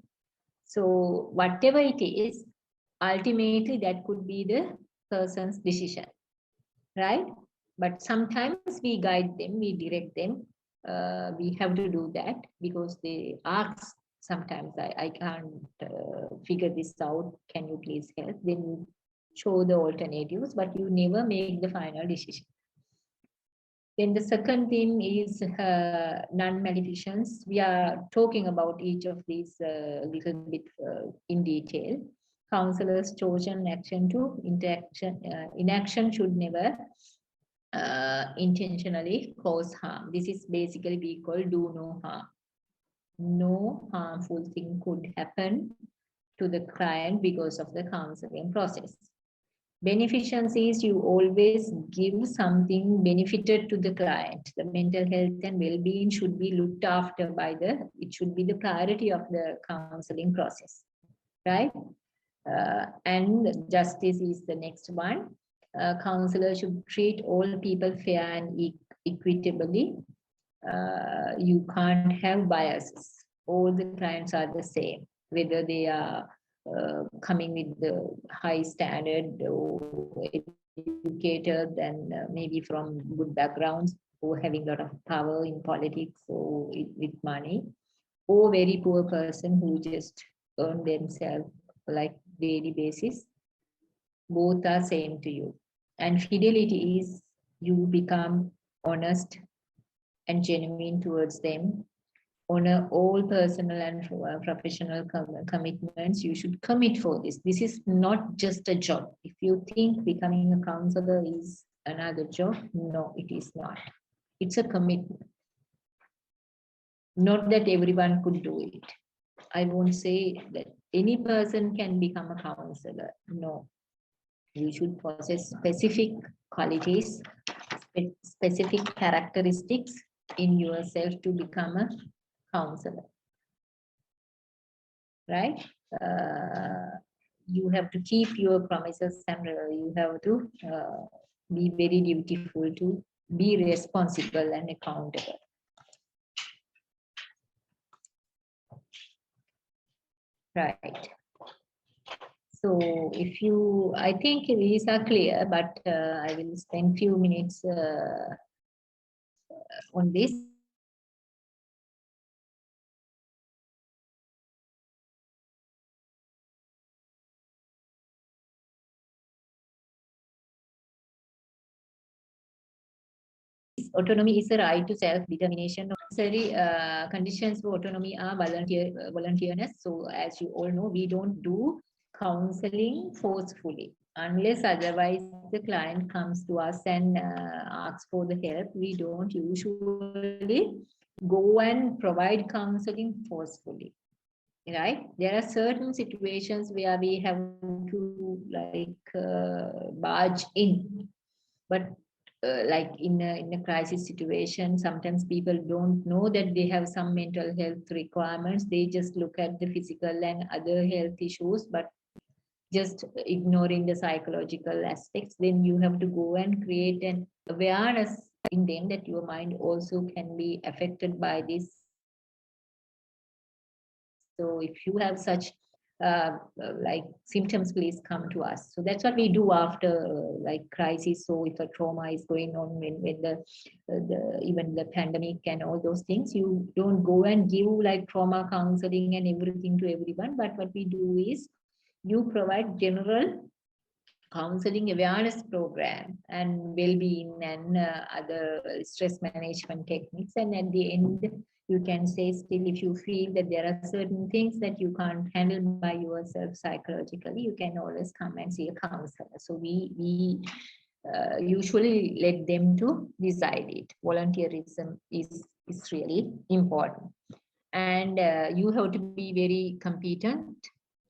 S3: So whatever it is, ultimately that could be the person's decision, right? But sometimes we guide them, we direct them. We have to do that because they ask sometimes, I can't figure this out. Can you please help? Then you show the alternatives, but you never make the final decision. Then the second thing is non-maleficence. We are talking about each of these a little bit in detail. Counselors' chosen action to inaction should never intentionally cause harm. This is basically we call do no harm. No harmful thing could happen to the client because of the counseling process. Beneficence is you always give something benefited to the client. The mental health and well-being should be looked after by it should be the priority of the counseling process, right? And justice is the next one. Counselors should treat all people fair and equitably. You can't have biases. All the clients are the same, whether they are coming with the high standard or educated and maybe from good backgrounds or having a lot of power in politics or with money, or very poor person who just earn themselves like daily basis. Both are same to you. And fidelity is you become honest and genuine towards them. Honor all personal and professional commitments. You should commit for this. This is not just a job. If you think becoming a counselor is another job, no, it is not. It's a commitment. Not that everyone could do it. I won't say that any person can become a counselor. No. You should possess specific qualities, specific characteristics in yourself to become a counselor, right? You have to keep your promises and you have to be very dutiful to be responsible and accountable. Right. So if you, I think these are clear, but I will spend few minutes on this. Autonomy is a right to self-determination. Necessary conditions for autonomy are volunteerness. So as you all know, we don't do counseling forcefully. Unless otherwise the client comes to us and asks for the help, we don't usually go and provide counseling forcefully. Right? There are certain situations where we have to barge in, but like in a crisis situation, sometimes people don't know that they have some mental health requirements. They just look at the physical and other health issues, but just ignoring the psychological aspects. Then you have to go and create an awareness in them that your mind also can be affected by this. So if you have such like symptoms, please come to us. So that's what we do after like crisis. So if a trauma is going on, when the even the pandemic and all those things, you don't go and give like trauma counseling and everything to everyone. But what we do is you provide general counseling awareness program and well-being and other stress management techniques. And at the end, you can say still, if you feel that there are certain things that you can't handle by yourself psychologically, you can always come and see a counselor. So we usually let them to decide it. Volunteerism is really important. And you have to be very competent,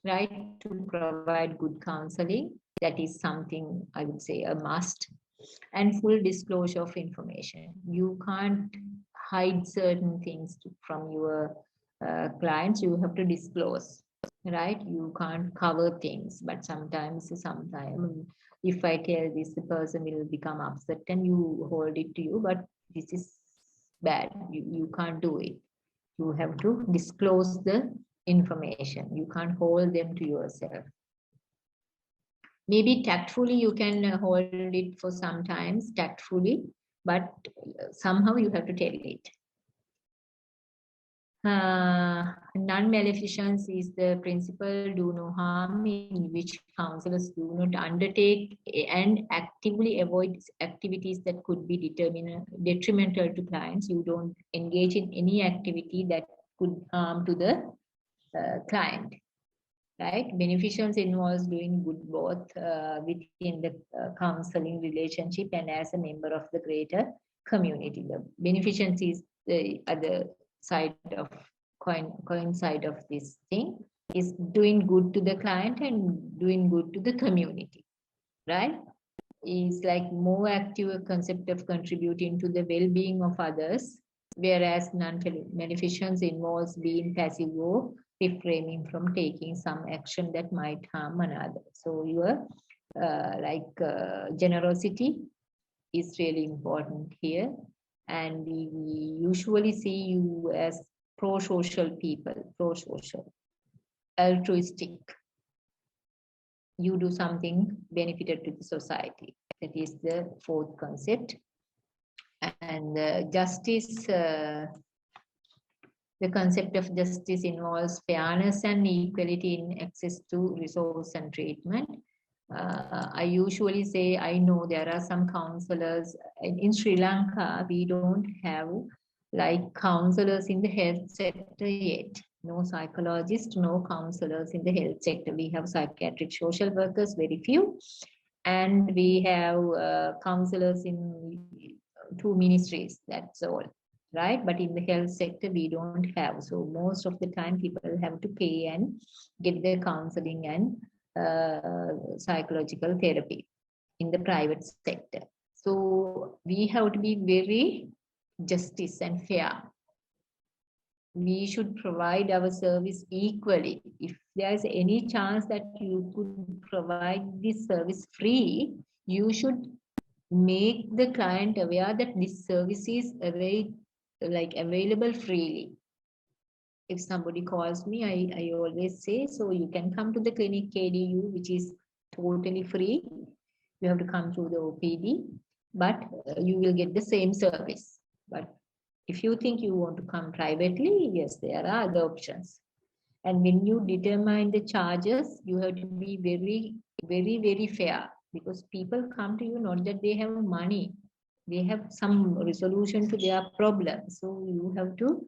S3: right, to provide good counseling. That is something I would say a must. And full disclosure of information. You can't hide certain things from your clients. You have to disclose, right? You can't cover things, but sometimes if I tell this, the person will become upset and you hold it to you, but this is bad. You can't do it. You have to disclose the information. You can't hold them to yourself. Maybe tactfully you can hold it for some times, tactfully, but somehow you have to tell it. Non-maleficence is the principle, do no harm, in which counselors do not undertake and actively avoid activities that could be detrimental to clients. You don't engage in any activity that could harm to the client. Right? Beneficence involves doing good both within the counseling relationship and as a member of the greater community. The beneficence is the other side of coin side of this thing, is doing good to the client and doing good to the community, right? Is like more active concept of contributing to the well-being of others, whereas non-maleficence involves being passive or refraining from taking some action that might harm another. So your generosity is really important here, and we usually see you as pro-social people, pro-social, altruistic. You do something benefited to the society. That is the fourth concept. And justice, the concept of justice involves fairness and equality in access to resource and treatment. I usually say, I know there are some counselors in Sri Lanka, we don't have like counselors in the health sector yet. No psychologists, no counselors in the health sector. We have psychiatric social workers, very few. And we have counselors in 2 ministries, that's all, right? But in the health sector, we don't have. So most of the time, people have to pay and get their counseling and psychological therapy in the private sector. So we have to be very justice and fair. We should provide our service equally. If there's any chance that you could provide this service free, you should make the client aware that this service is available freely. If somebody calls me, I always say, so you can come to the clinic KDU, which is totally free. You have to come through the OPD, but you will get the same service. But if you think you want to come privately, yes, there are other options. And when you determine the charges, you have to be very, very, very fair, because people come to you not that they have money, they have some resolution to their problem. So you have to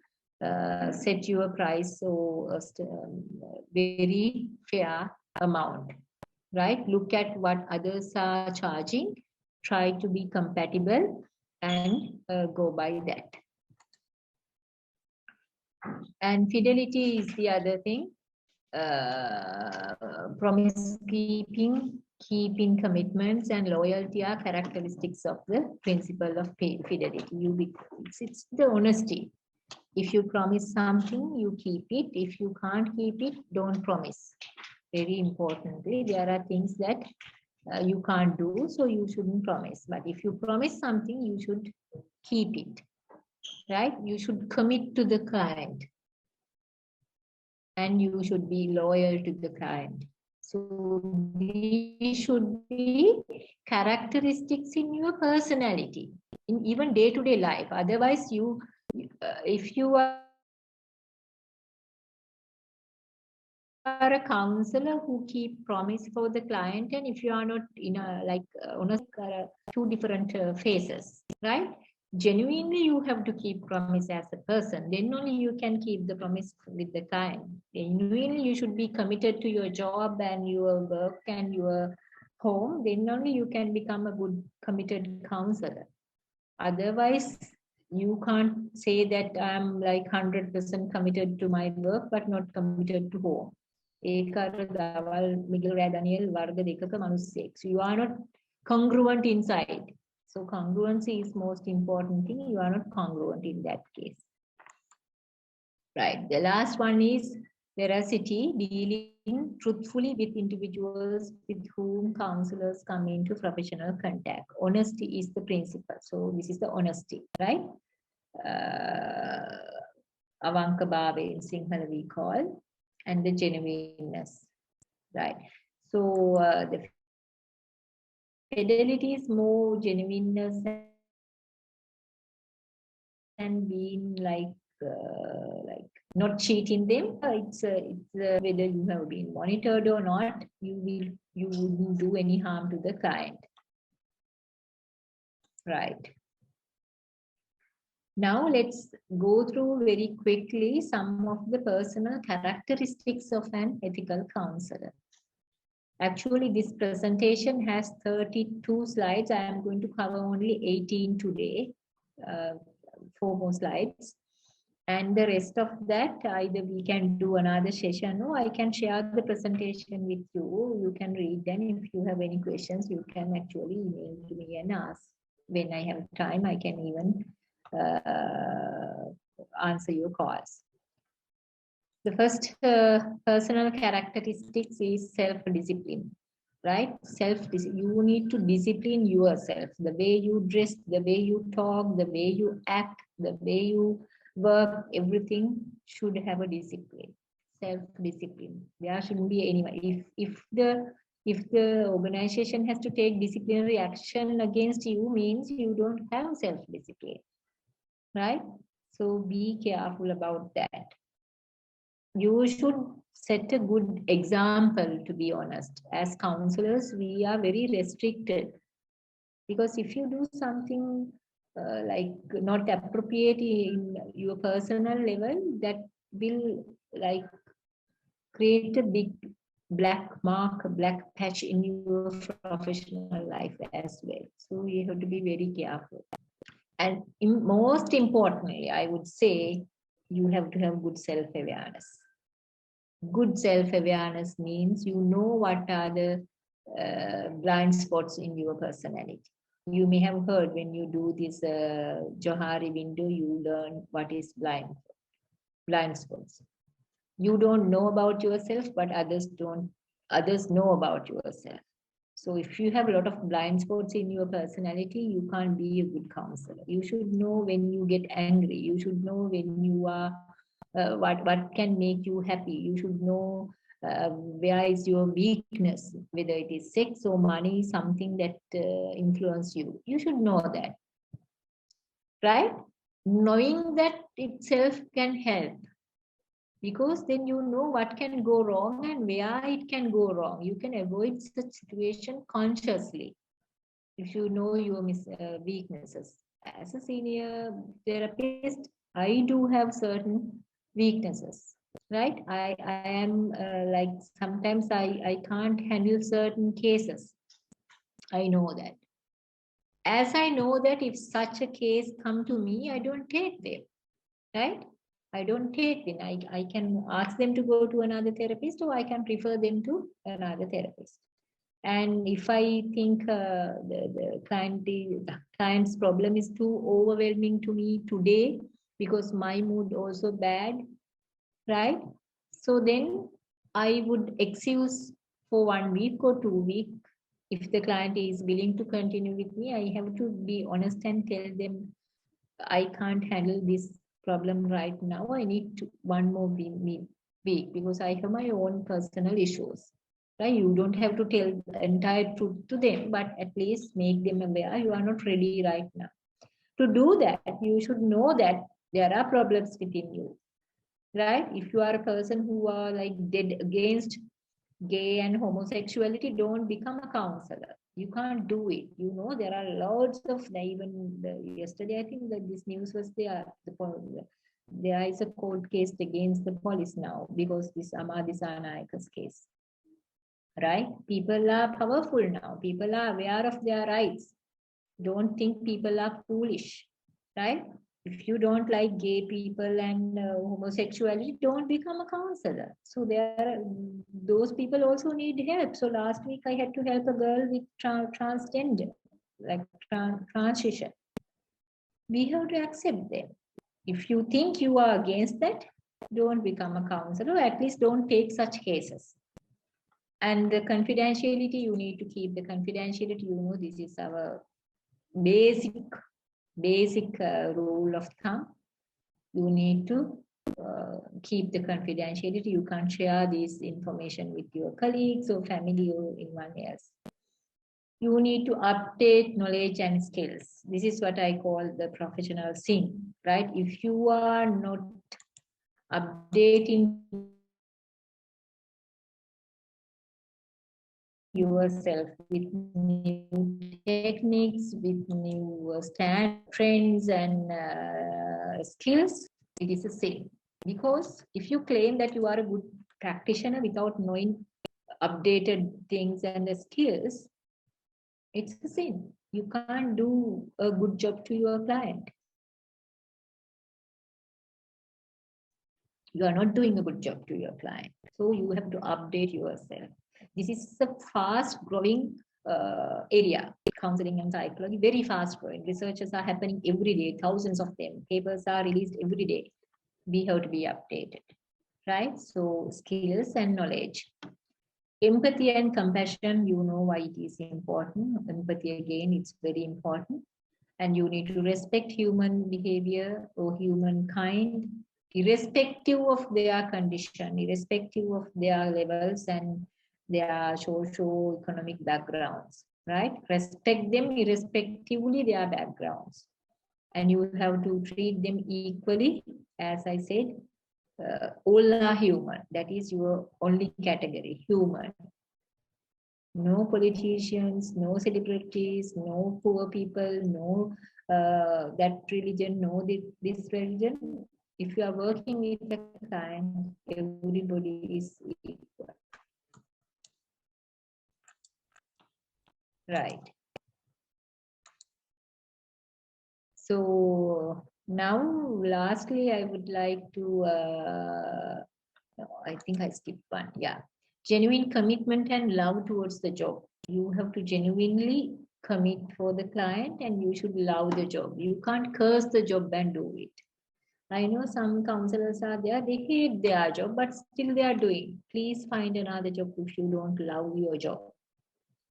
S3: set your price so very fair amount, right? Look at what others are charging, try to be compatible and go by that. And fidelity is the other thing. Promise keeping commitments and loyalty are characteristics of the principle of fidelity. It's the honesty. If you promise something, you keep it. If you can't keep it, don't promise. Very importantly, there are things that you can't do, so you shouldn't promise. But if you promise something, you should keep it, right? You should commit to the client. And you should be loyal to the client. So these should be characteristics in your personality, in even day-to-day life. Otherwise, if you are a counselor who keep promise for the client, and if you are not in a two different phases, right? Genuinely, you have to keep promise as a person. Then only you can keep the promise with the client. Genuinely, you should be committed to your job and your work and your home. Then only you can become a good committed counselor. Otherwise, you can't say that I'm like 100% committed to my work, but not committed to home. You are not congruent inside. So congruency is most important thing. You are not congruent in that case. Right. The last one is veracity, dealing truthfully with individuals with whom counselors come into professional contact. Honesty is the principle. So this is the honesty, right? Avanka Bhave in Sinhala we call, and the genuineness, right? So the fidelity is more genuineness and being like not cheating them. It's whether you have been monitored or not, you wouldn't do any harm to the client, right? Now let's go through very quickly some of the personal characteristics of an ethical counselor. Actually, this presentation has 32 slides. I am going to cover only 18 today, 4 more slides. And the rest of that, either we can do another session or I can share the presentation with you. You can read them. If you have any questions, you can actually email to me and ask. When I have time, I can even answer your calls. The first personal characteristics is self-discipline, right? You need to discipline yourself. The way you dress, the way you talk, the way you act, the way you work, everything should have a discipline, self-discipline. There shouldn't be anyone. If the organization has to take disciplinary action against you, means you don't have self-discipline, right? So be careful about that. You should set a good example, to be honest. As counselors, we are very restricted, because if you do something like not appropriate in your personal level, that will like create a big black mark, a black patch in your professional life as well. So you have to be very careful. And most importantly, I would say, you have to have good self-awareness. Good self-awareness means you know what are the blind spots in your personality. You may have heard when you do this Johari window, you learn what is blind spots. You don't know about yourself, but others know about yourself. So if you have a lot of blind spots in your personality, you can't be a good counselor. You should know when you get angry. You should know when you are what can make you happy. You should know where is your weakness, whether it is sex or money, something that influence you. You should know that, right? Knowing that itself can help, because then you know what can go wrong and where it can go wrong. You can avoid such situation consciously if you know your weaknesses. As a senior therapist, I do have certain weaknesses, right? I am like sometimes I can't handle certain cases. I know that. As I know that if such a case come to me, I don't take them, right? I don't take them. I can ask them to go to another therapist, or I can refer them to another therapist. And if I think the client's problem is too overwhelming to me today, because my mood also bad, right? So then I would excuse for 1 week or 2 weeks. If the client is willing to continue with me, I have to be honest and tell them, I can't handle this problem right now. I need 1 more week, because I have my own personal issues. Right? You don't have to tell the entire truth to them, but at least make them aware you are not ready right now. To do that, you should know that there are problems within you, right? If you are a person who are like dead against gay and homosexuality, don't become a counselor. You can't do it. You know, there are lots of, yesterday, I think that this news was there. There is a court case against the police now because this Amadisanaika's case. Right? People are powerful now. People are aware of their rights. Don't think people are foolish. Right? If you don't like gay people and homosexuality, don't become a counselor. So those people also need help. So last week I had to help a girl with transgender. like transition. We have to accept them. If you think you are against that, don't become a counselor, or at least don't take such cases. And the confidentiality, you need to keep the confidentiality. This is our basic rule of thumb. You need to keep the confidentiality. You can't share this information with your colleagues or family or anyone else. You need to update knowledge and skills. This is what I call the professional sin, right? If you are not updating yourself with new techniques, with new trends and skills, it is a sin. Because if you claim that you are a good practitioner without knowing updated things and the skills, it's a sin. You can't do a good job to your client. You are not doing a good job to your client. So you have to update yourself. This is a fast growing area, counseling and psychology, very fast growing. Researches are happening every day, thousands of them. Papers are released every day. We have to be updated, right? So skills and knowledge. Empathy and compassion, you know why it is important. Empathy, again, it's very important. And you need to respect human behavior or humankind, irrespective of their condition, irrespective of their levels and their socio-economic backgrounds, right? Respect them irrespectively their backgrounds. And you have to treat them equally. As I said, all are human. That is your only category, human. No politicians, no celebrities, no poor people, no that religion, no this religion. If you are working with a client, everybody is equal. Right. So now, lastly, I would like to, I think I skipped one. Yeah. Genuine commitment and love towards the job. You have to genuinely commit for the client and you should love the job. You can't curse the job and do it. I know some counselors are there, they hate their job, but still they are doing. Please find another job if you don't love your job,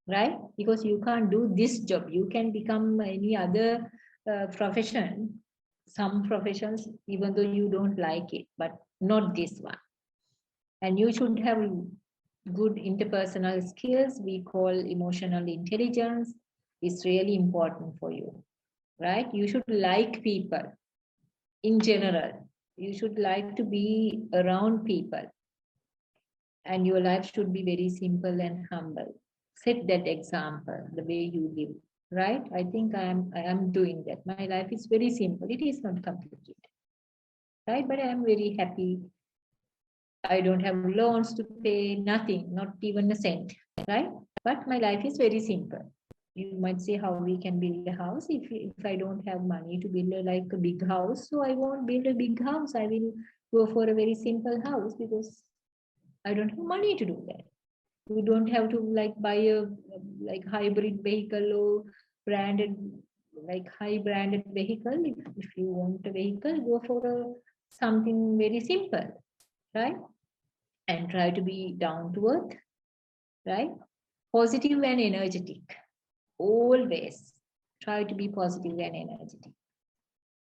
S3: right? Because you can't do this job. You can become any other profession, some professions, even though you don't like it, but not this one. And you should have good interpersonal skills. We call emotional intelligence. It's really important for you, right? You should like people in general. You should like to be around people. And your life should be very simple and humble. Set that example, the way you live, right? I think I am doing that. My life is very simple. It is not complicated, right? But I am very happy. I don't have loans to pay, nothing, not even a cent, right? But my life is very simple. You might say how we can build a house if I don't have money to build a big house. So I won't build a big house. I will go for a very simple house because I don't have money to do that. You don't have to buy a hybrid vehicle or branded high branded vehicle. If you want a vehicle, go for something very simple, right? And try to be down to earth, right? Positive and energetic. Always try to be positive and energetic.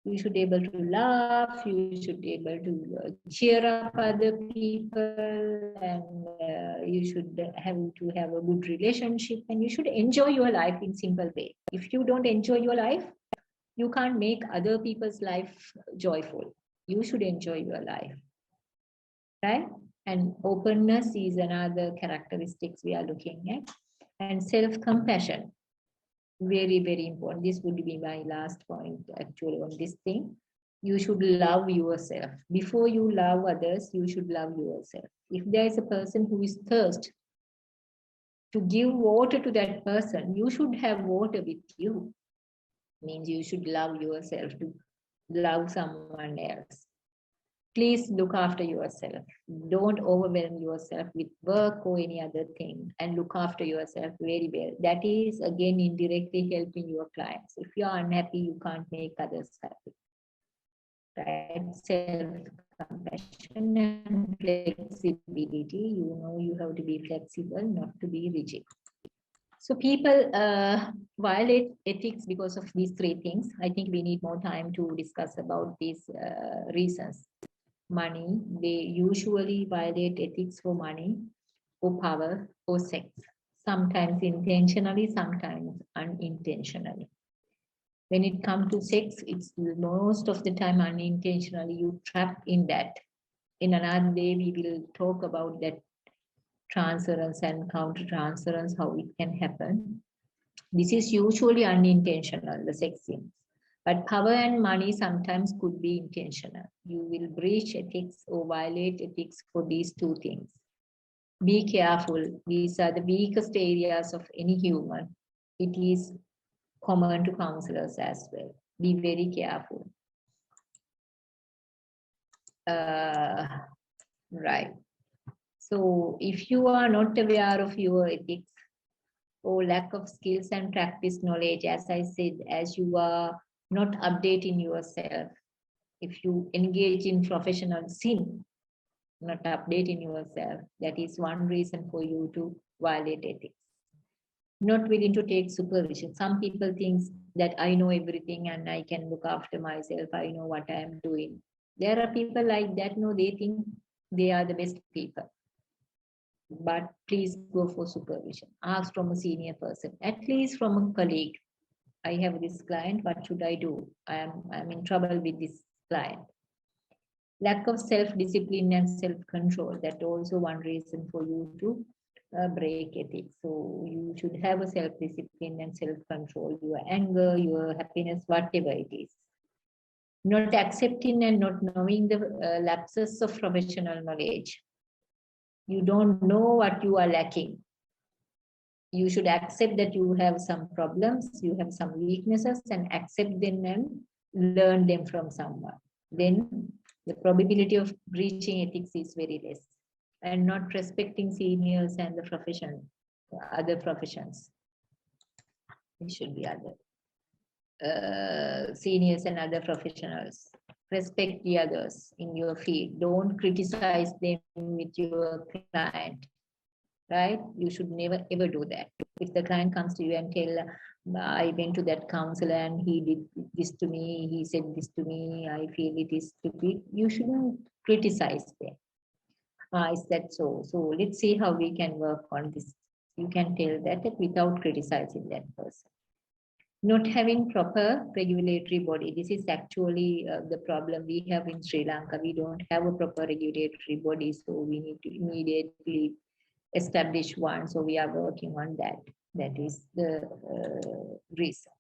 S3: You should be able to laugh, you should be able to cheer up other people, and you should have a good relationship, and you should enjoy your life in simple way. If you don't enjoy your life, you can't make other people's life joyful. You should enjoy your life, right? And openness is another characteristics we are looking at, and self-compassion. Very, very important. This would be my last point actually on this thing. You should love yourself. Before you love others, you should love yourself. If there is a person who is thirsty, to give water to that person, you should have water with you. Means you should love yourself to love someone else. Please look after yourself. Don't overwhelm yourself with work or any other thing, and look after yourself very well. That is again indirectly helping your clients. If you are unhappy, you can't make others happy. Right? Self-compassion and flexibility. You know you have to be flexible, not to be rigid. So people violate ethics because of these three things. I think we need more time to discuss about these reasons. Money, they usually violate ethics for money, or power, or sex. Sometimes intentionally, sometimes unintentionally. When it comes to sex, it's most of the time unintentionally. You trap in that. In another day, we will talk about that transference and counter-transference, how it can happen. This is usually unintentional, the sex scenes. But power and money sometimes could be intentional. You will breach ethics or violate ethics for these two things. Be careful. These are the weakest areas of any human. It is common to counselors as well. Be very careful. Right. So if you are not aware of your ethics or lack of skills and practice knowledge, as I said, as you are not updating yourself, if you engage in professional sin, not updating yourself, that is one reason for you to violate ethics. Not willing to take supervision. Some people think that I know everything and I can look after myself, I know what I am doing. There are people like that. No, they think they are the best people. But please go for supervision. Ask from a senior person, at least from a colleague. I have this client, what should I do? I'm in trouble with this client. Lack of self-discipline and self-control, that also one reason for you to break ethics. So you should have a self-discipline and self-control, your anger, your happiness, whatever it is. Not accepting and not knowing the lapses of professional knowledge. You don't know what you are lacking. You should accept that you have some problems, you have some weaknesses, and accept them and learn them from someone. Then the probability of breaching ethics is very less. And not respecting seniors and the profession, other professions. It should be other seniors and other professionals. Respect the others in your field. Don't criticize them with your client. Right? You should never ever do that. If the client comes to you and tell, I went to that counselor and he did this to me, he said this to me, I feel it is stupid, you shouldn't criticize them. Is that so? So let's see how we can work on this. You can tell that without criticizing that person. Not having proper regulatory body. This is actually the problem we have in Sri Lanka. We don't have a proper regulatory body, so we need to immediately establish one. So we are working on that. That is the reason.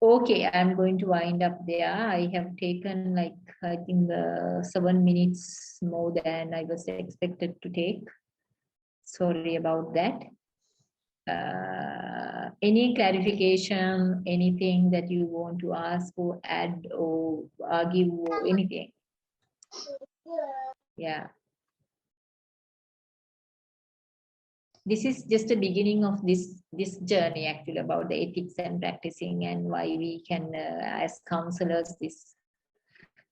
S3: Okay, I'm going to wind up there. I have taken like, I think 7 minutes more than I was expected to take. Sorry about that. Any clarification, anything that you want to ask or add or argue or anything? Yeah. This is just the beginning of this journey actually about the ethics and practicing and why we can, as counselors, this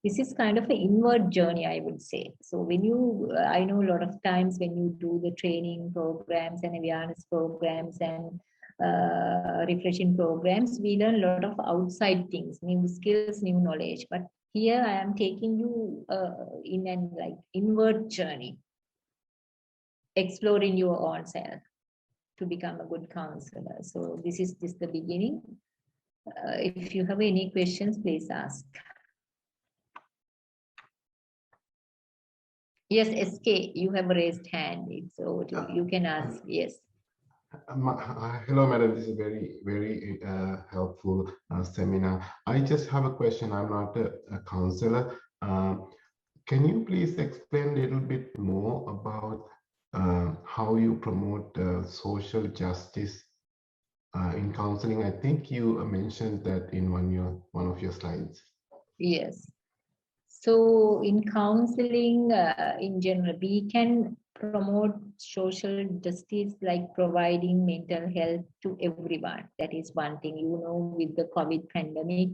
S3: is kind of an inward journey, I would say. So when you, I know a lot of times when you do the training programs and awareness programs and refreshing programs, we learn a lot of outside things, new skills, new knowledge. But here I am taking you in an like inward journey, exploring your own self to become a good counselor. So this is just the beginning. If you have any questions, please ask. Yes, SK, you have raised hand. So you can ask. Yes.
S5: Hello, madam. This is very helpful seminar. I just have a question. I'm not a counselor. Can you please explain a little bit more about how you promote social justice in counseling? I think you mentioned that in one of your slides.
S3: Yes. So in counseling, in general, we can promote social justice like providing mental health to everyone. That is one thing. With the COVID pandemic,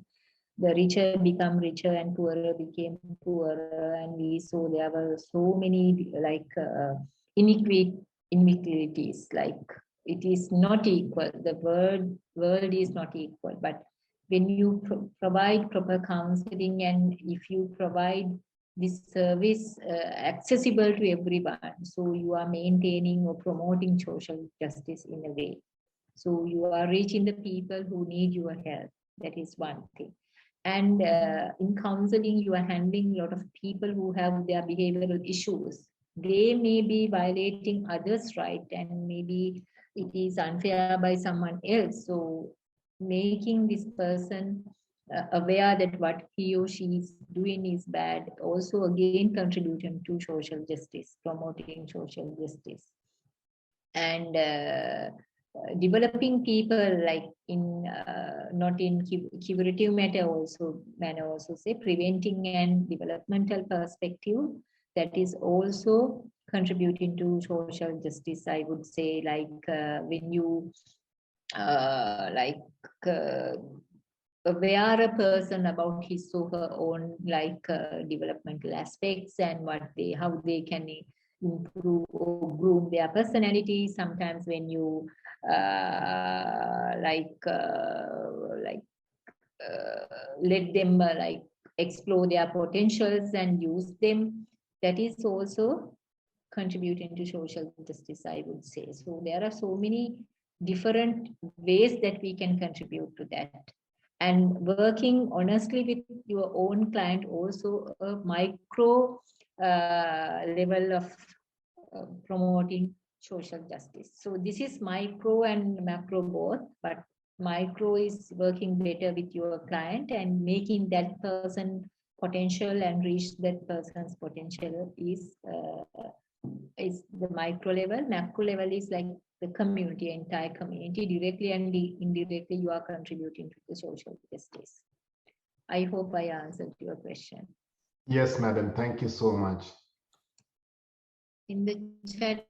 S3: the richer become richer and poorer became poorer, and we saw there were so many inequalities. Like it is not equal. The world is not equal, but when you provide proper counseling and if you provide this service accessible to everyone, so you are maintaining or promoting social justice in a way. So you are reaching the people who need your help. That is one thing. And in counseling, you are handling a lot of people who have their behavioral issues. They may be violating others' right, and maybe it is unfair by someone else. So making this person aware that what he or she is doing is bad, also again contributing to social justice, promoting social justice. And developing people like in not in curative manner also say preventing and developmental perspective, that is also contributing to social justice, I would say. Like when you aware a person about his or her own developmental aspects and how they can improve or groom their personality. Sometimes when you let them explore their potentials and use them, that is also contributing to social justice, I would say. So there are so many different ways that we can contribute to that. And working honestly with your own client, also a micro level of promoting social justice. So this is micro and macro both, but micro is working better with your client and making that person potential and reach that person's potential is the micro level. Macro level is like the community, entire community, directly and indirectly you are contributing to the social justice. I hope I answered your question.
S5: Yes, madam. Thank you so much.
S3: In the chat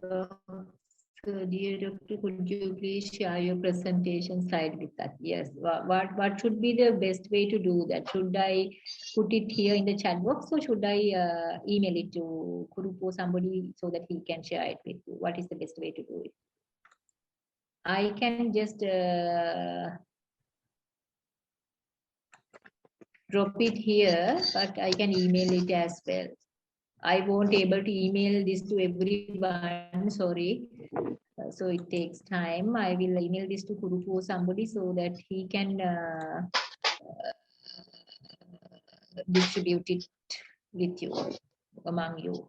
S3: box, dear doctor, could you please share your presentation slide with us? Yes. What should be the best way to do that? Should I put it here in the chat box, or should I email it to Kurup or somebody so that he can share it with you? What is the best way to do it? I can just drop it here, but I can email it as well. I won't able to email this to everyone, sorry. So it takes time. I will email this to Kurup or somebody so that he can distribute it with you, among you.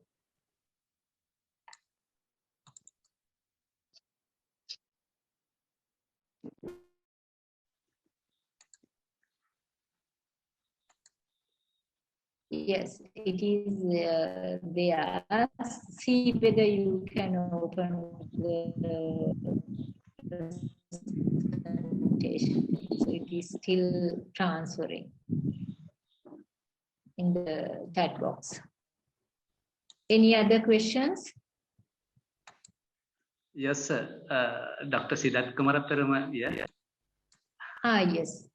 S3: Yes, it is there. See whether you can open the presentation. So it is still transferring in the chat box. Any other questions?
S1: Yes, sir. Dr. Siddharth Kumaraperuma, yeah.
S3: Yes.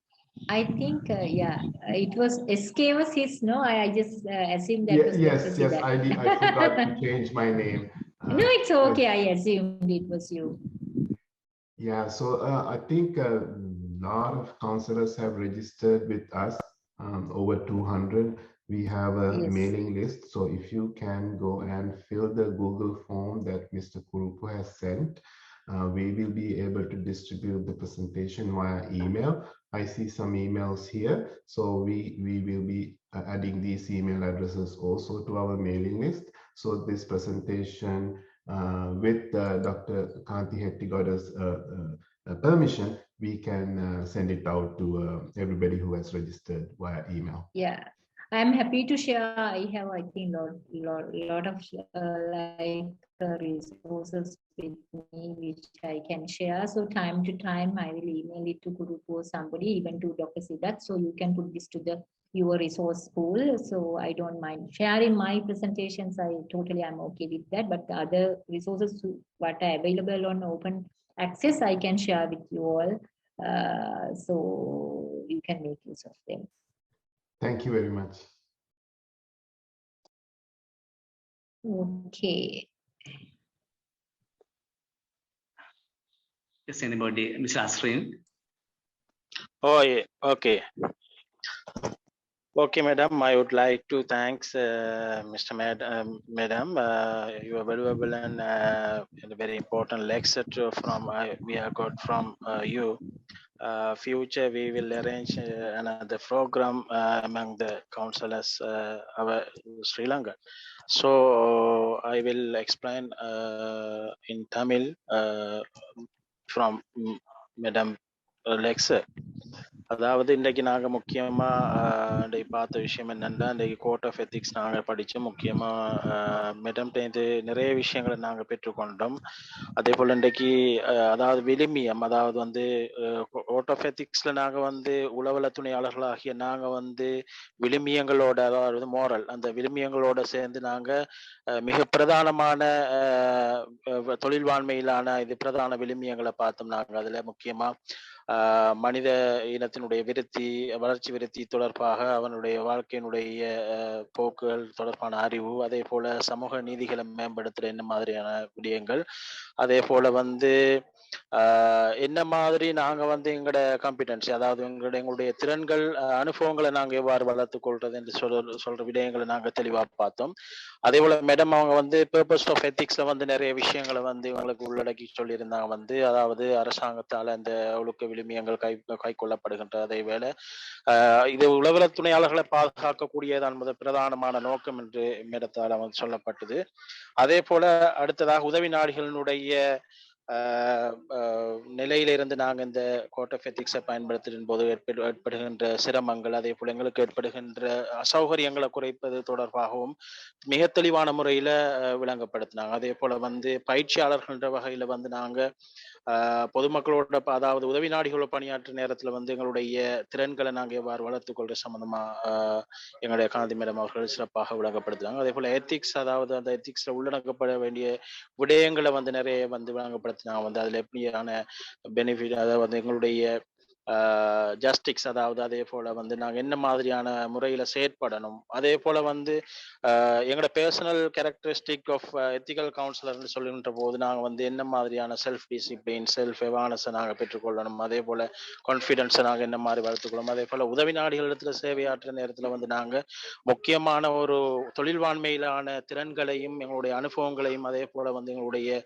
S3: I think, yeah, it was SK was his, no? I just assumed that was
S5: yes, I did. I forgot to change my name.
S3: No, it's okay. Yes. I assumed it was you.
S5: Yeah, so I think a lot of counselors have registered with us, over 200. We have a mailing list. So if you can go and fill the Google form that Mr. Kurupu has sent, we will be able to distribute the presentation via email. I see some emails here. So we will be adding these email addresses also to our mailing list. So this presentation with Dr. Kanthi Hettigoda's permission, we can send it out to everybody who has registered via email.
S3: Yeah, I'm happy to share. I have, I think, lot of resources with me which I can share. So time to time, I will email it to Kurup or somebody, even to Dr. Siddharth. So you can put this to the your resource pool. So I don't mind sharing my presentations. I totally am okay with that. But the other resources what are available on open access, I can share with you all. So you can make use of them.
S5: Thank you very much.
S3: Okay.
S1: Yes, anybody? Mr. Asrin?
S4: Oh, yeah. Okay. Okay, madam. I would like to thank Mr. Madam. You are valuable and a very important lecture from we have got from you. Future, we will arrange another program among the counselors of Sri Lanka. So I will explain in Tamil from Madam lecture. அதாவது இன்றைக்கு நாங்கள் முக்கியமாக இன்றைக்கு பார்த்த விஷயம் என்னென்னா இன்றைக்கு court of ethics நாங்கள் படித்து முக்கியமாக மேடம்கிட்ட நிறைய விஷயங்களை நாங்கள் பெற்றுக்கொண்டோம். அதே போல் இன்றைக்கு அதாவது விழுமியம், அதாவது வந்து கோர்ட் ஆஃப் எத்திக்ஸில் நாங்கள் வந்து உளவல துணையாளர்களாகிய நாங்கள் வந்து விழுமியங்களோட, அதாவது மோரல், அந்த விழுமியங்களோட சேர்ந்து நாங்கள் மிக பிரதானமான தொழில்வாண்மையிலான இது பிரதான விழுமியங்களை பார்த்தோம். நாங்கள் அதில் முக்கியமாக மனித இனத்தினுடைய விருத்தி, வளர்ச்சி விருத்தி தொடர்பாக அவனுடைய வாழ்க்கையினுடைய போக்குகள் தொடர்பான அறிவு, அதே போல சமூக நீதிகளை மேம்படுத்துகிற என்ன மாதிரியான விடயங்கள், அதே போல வந்து என்ன மாதிரி நாங்கள் வந்து எங்களோட காம்பிடன்சி, அதாவது எங்களுடைய திறன்கள், அனுபவங்களை நாங்கள் எவ்வாறு வளர்த்து கொள்றது என்று சொல்ற விடயங்களை நாங்கள் தெளிவாக பார்த்தோம். அதே போல மேடம் அவங்க வந்து பர்பஸ் ஆஃப் எத்திக்ஸ்ல வந்து நிறைய விஷயங்களை வந்து இவங்களுக்கு உள்ளடக்கி சொல்லியிருந்தாங்க. வந்து அதாவது அரசாங்கத்தால் அந்த ஒழுக்க விழுமியங்கள் கை கொள்ளப்படுகின்ற அதே வேளை இது உளவல துணையாளர்களை பாதுகாக்கக்கூடியது என்பது பிரதானமான நோக்கம் என்று மேடத்தால் வந்து சொல்லப்பட்டது. அதே போல அடுத்ததாக உதவி நாடுகளினுடைய நிலையிலிருந்து நாங்கள் இந்த கோர்ட் ஆஃப் எத்திக்ஸை பயன்படுத்தும் போது ஏற்படுகின்ற சிரமங்கள், அதே போல எங்களுக்கு ஏற்படுகின்ற அசௌகரியங்களை குறைப்பது தொடர்பாகவும் மிக தெளிவான முறையில விளங்கப்படுத்தினாங்க. அதே போல வந்து பயிற்சியாளர்கள்ன்ற வகையில வந்து நாங்கள் பொதுமக்களோட, அதாவது உதவி நாடுகளோட பணியாற்ற நேரத்தில் வந்து எங்களுடைய திறன்களை நாங்கள் எவ்வாறு வளர்த்துக் கொள்ற சம்பந்தமா எங்களுடைய காந்தி மேடம் அவர்கள் சிறப்பாக விளங்கப்படுத்துறாங்க. அதே போல எத்திக்ஸ், அதாவது அந்த எத்திக்ஸ்ல உள்ளடக்கப்பட வேண்டிய விடயங்களை வந்து நிறைய வந்து விளங்கப்படுத்தினாங்க. வந்து அதுல எப்படியான பெனிஃபிட், அதாவது வந்து எங்களுடைய ஜஸ்டிக்ஸ், அதாவது அதே போல வந்து நாங்கள் என்ன மாதிரியான முறையில செயற்படணும், அதே போல வந்து எங்களோட பர்சனல் கேரக்டரிஸ்டிக் ஆஃப் எத்திக்கல் கவுன்சிலர்னு சொல்லுகின்ற போது நாங்கள் வந்து என்ன மாதிரியான செல்ஃப் டிசிப்ளின், செல்ஃப் அவேர்னஸை நாங்கள் பெற்றுக்கொள்ளணும், அதே போல கான்ஃபிடென்ஸை நாங்கள் என்ன மாதிரி வளர்த்துக்கொள்ளணும், அதே போல உதவி நாடுகளிடத்துல சேவையாற்ற நேரத்தில் வந்து நாங்கள் முக்கியமான ஒரு தொழில்வாண்மையிலான திறன்களையும் எங்களுடைய அனுபவங்களையும் அதே போல வந்து எங்களுடைய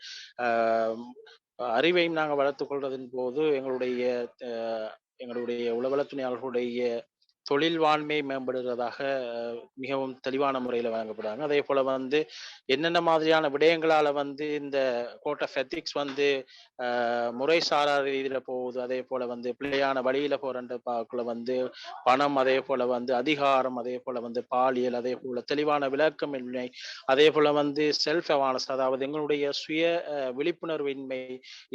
S4: அறிவையும் நாங்கள் வளர்த்து கொள்வதன் போது எங்களுடைய உளவல துணையாளர்களுடைய தொழில்வாண்மை மேம்படுவதாக மிகவும் தெளிவான முறையில் வழங்கப்படுறாங்க. அதே போல வந்து என்னென்ன மாதிரியான விடயங்களால வந்து இந்த கோர்ட் ஆஃப் எத்திக்ஸ் வந்து முறை சாரா ரீதியில போகுது, அதே போல வந்து பிள்ளையான வழியில போறன்ற பாக்குள்ள வந்து பணம், அதே போல வந்து அதிகாரம், அதே போல வந்து பாலியல், அதே போல தெளிவான விளக்கமின்மை, அதே போல வந்து செல்ஃப் அவேர்னஸ், அதாவது எங்களுடைய சுய விழிப்புணர்வின்மை,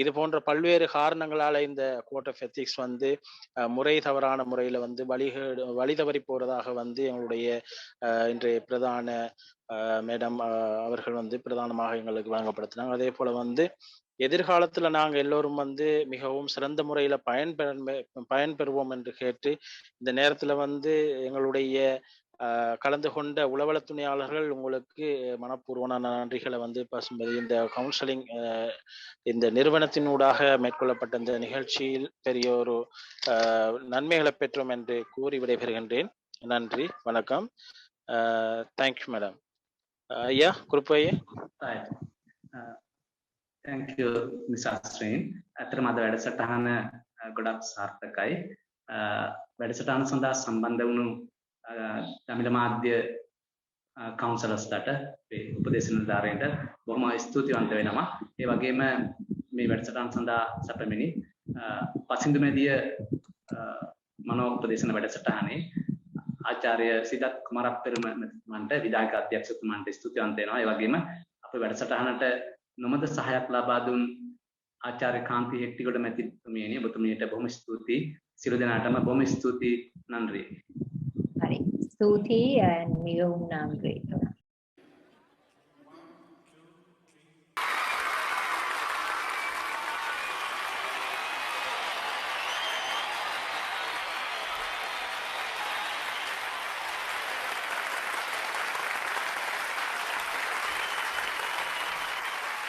S4: இது போன்ற பல்வேறு காரணங்களால இந்த கோர்ட் ஆஃப் எத்திக்ஸ் வந்து முறை தவறான முறையில வந்து வழி தவறி போறதாக வந்து எங்களுடைய இன்றைய பிரதான மேடம் அவர்கள் வந்து பிரதானமாக எங்களுக்கு வழங்கப்படுத்தினாங்க. அதே போல வந்து எதிர்காலத்துல நாங்கள் எல்லோரும் வந்து மிகவும் சிறந்த முறையில பயன்பெறுவோம் என்று கேட்டு இந்த நேரத்துல வந்து எங்களுடைய கலந்து கொண்ட உளவல துணையாளர்கள் உங்களுக்கு மனப்பூர்வமான நன்றிகளை வந்து பசும்பதி. இந்த கவுன்சிலிங் இந்த நிறுவனத்தினூடாக மேற்கொள்ளப்பட்ட இந்த நிகழ்ச்சியில் பெரிய ஒரு நன்மைகளை பெற்றோம் என்று கூறி விடைபெறுகின்றேன். நன்றி, வணக்கம். Thank you madam. ஐயா குருப்பையா.
S1: Thank you, Ms. Asrin. අතරම අද වැඩසටහන ගොඩක් සාර්ථකයි. වැඩසටහන සඳහා සම්බන්ධ වුණු තමිළ මාධ්‍ය කවුන්සලර්ස්ලාට උපදේශ නිලධාරීන්ට බොහොම ස්තුතිවන්ත වෙනවා. ඒ වගේම මේ වැඩසටහන සඳහා සැපමිනි පසින්දු මැදිය මනෝ උපදේශන වැඩසටහනේ ආචාර්ය සිදත් කුමාරප්පෙරුමන්ට විධායක අධ්‍යක්ෂතුමන්ට ස්තුතිවන්ත වෙනවා. ඒ වගේම අපේ වැඩසටහනට නොමද සහයක් ලබා දුන් ආචාර්ය කාන්ති හෙට්ටිගොඩ මැතිතුමියනි, ඔබතුමියට බොහොම ස්තුතියි. සියලු දෙනාටම බොහොම ස්තුතියි. නන්දි.
S3: හරි. ஸ்துதி and மிகவும் நன்றி.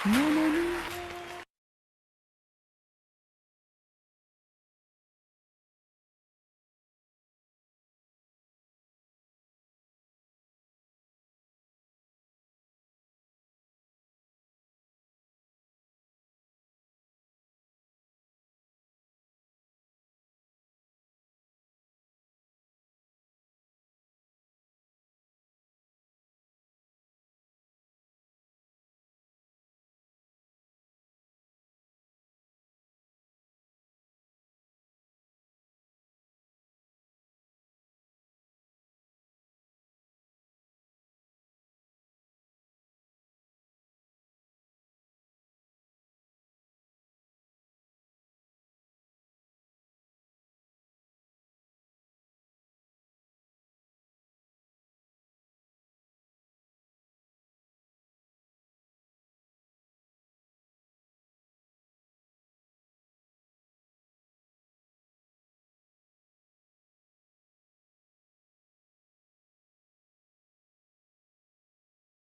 S6: No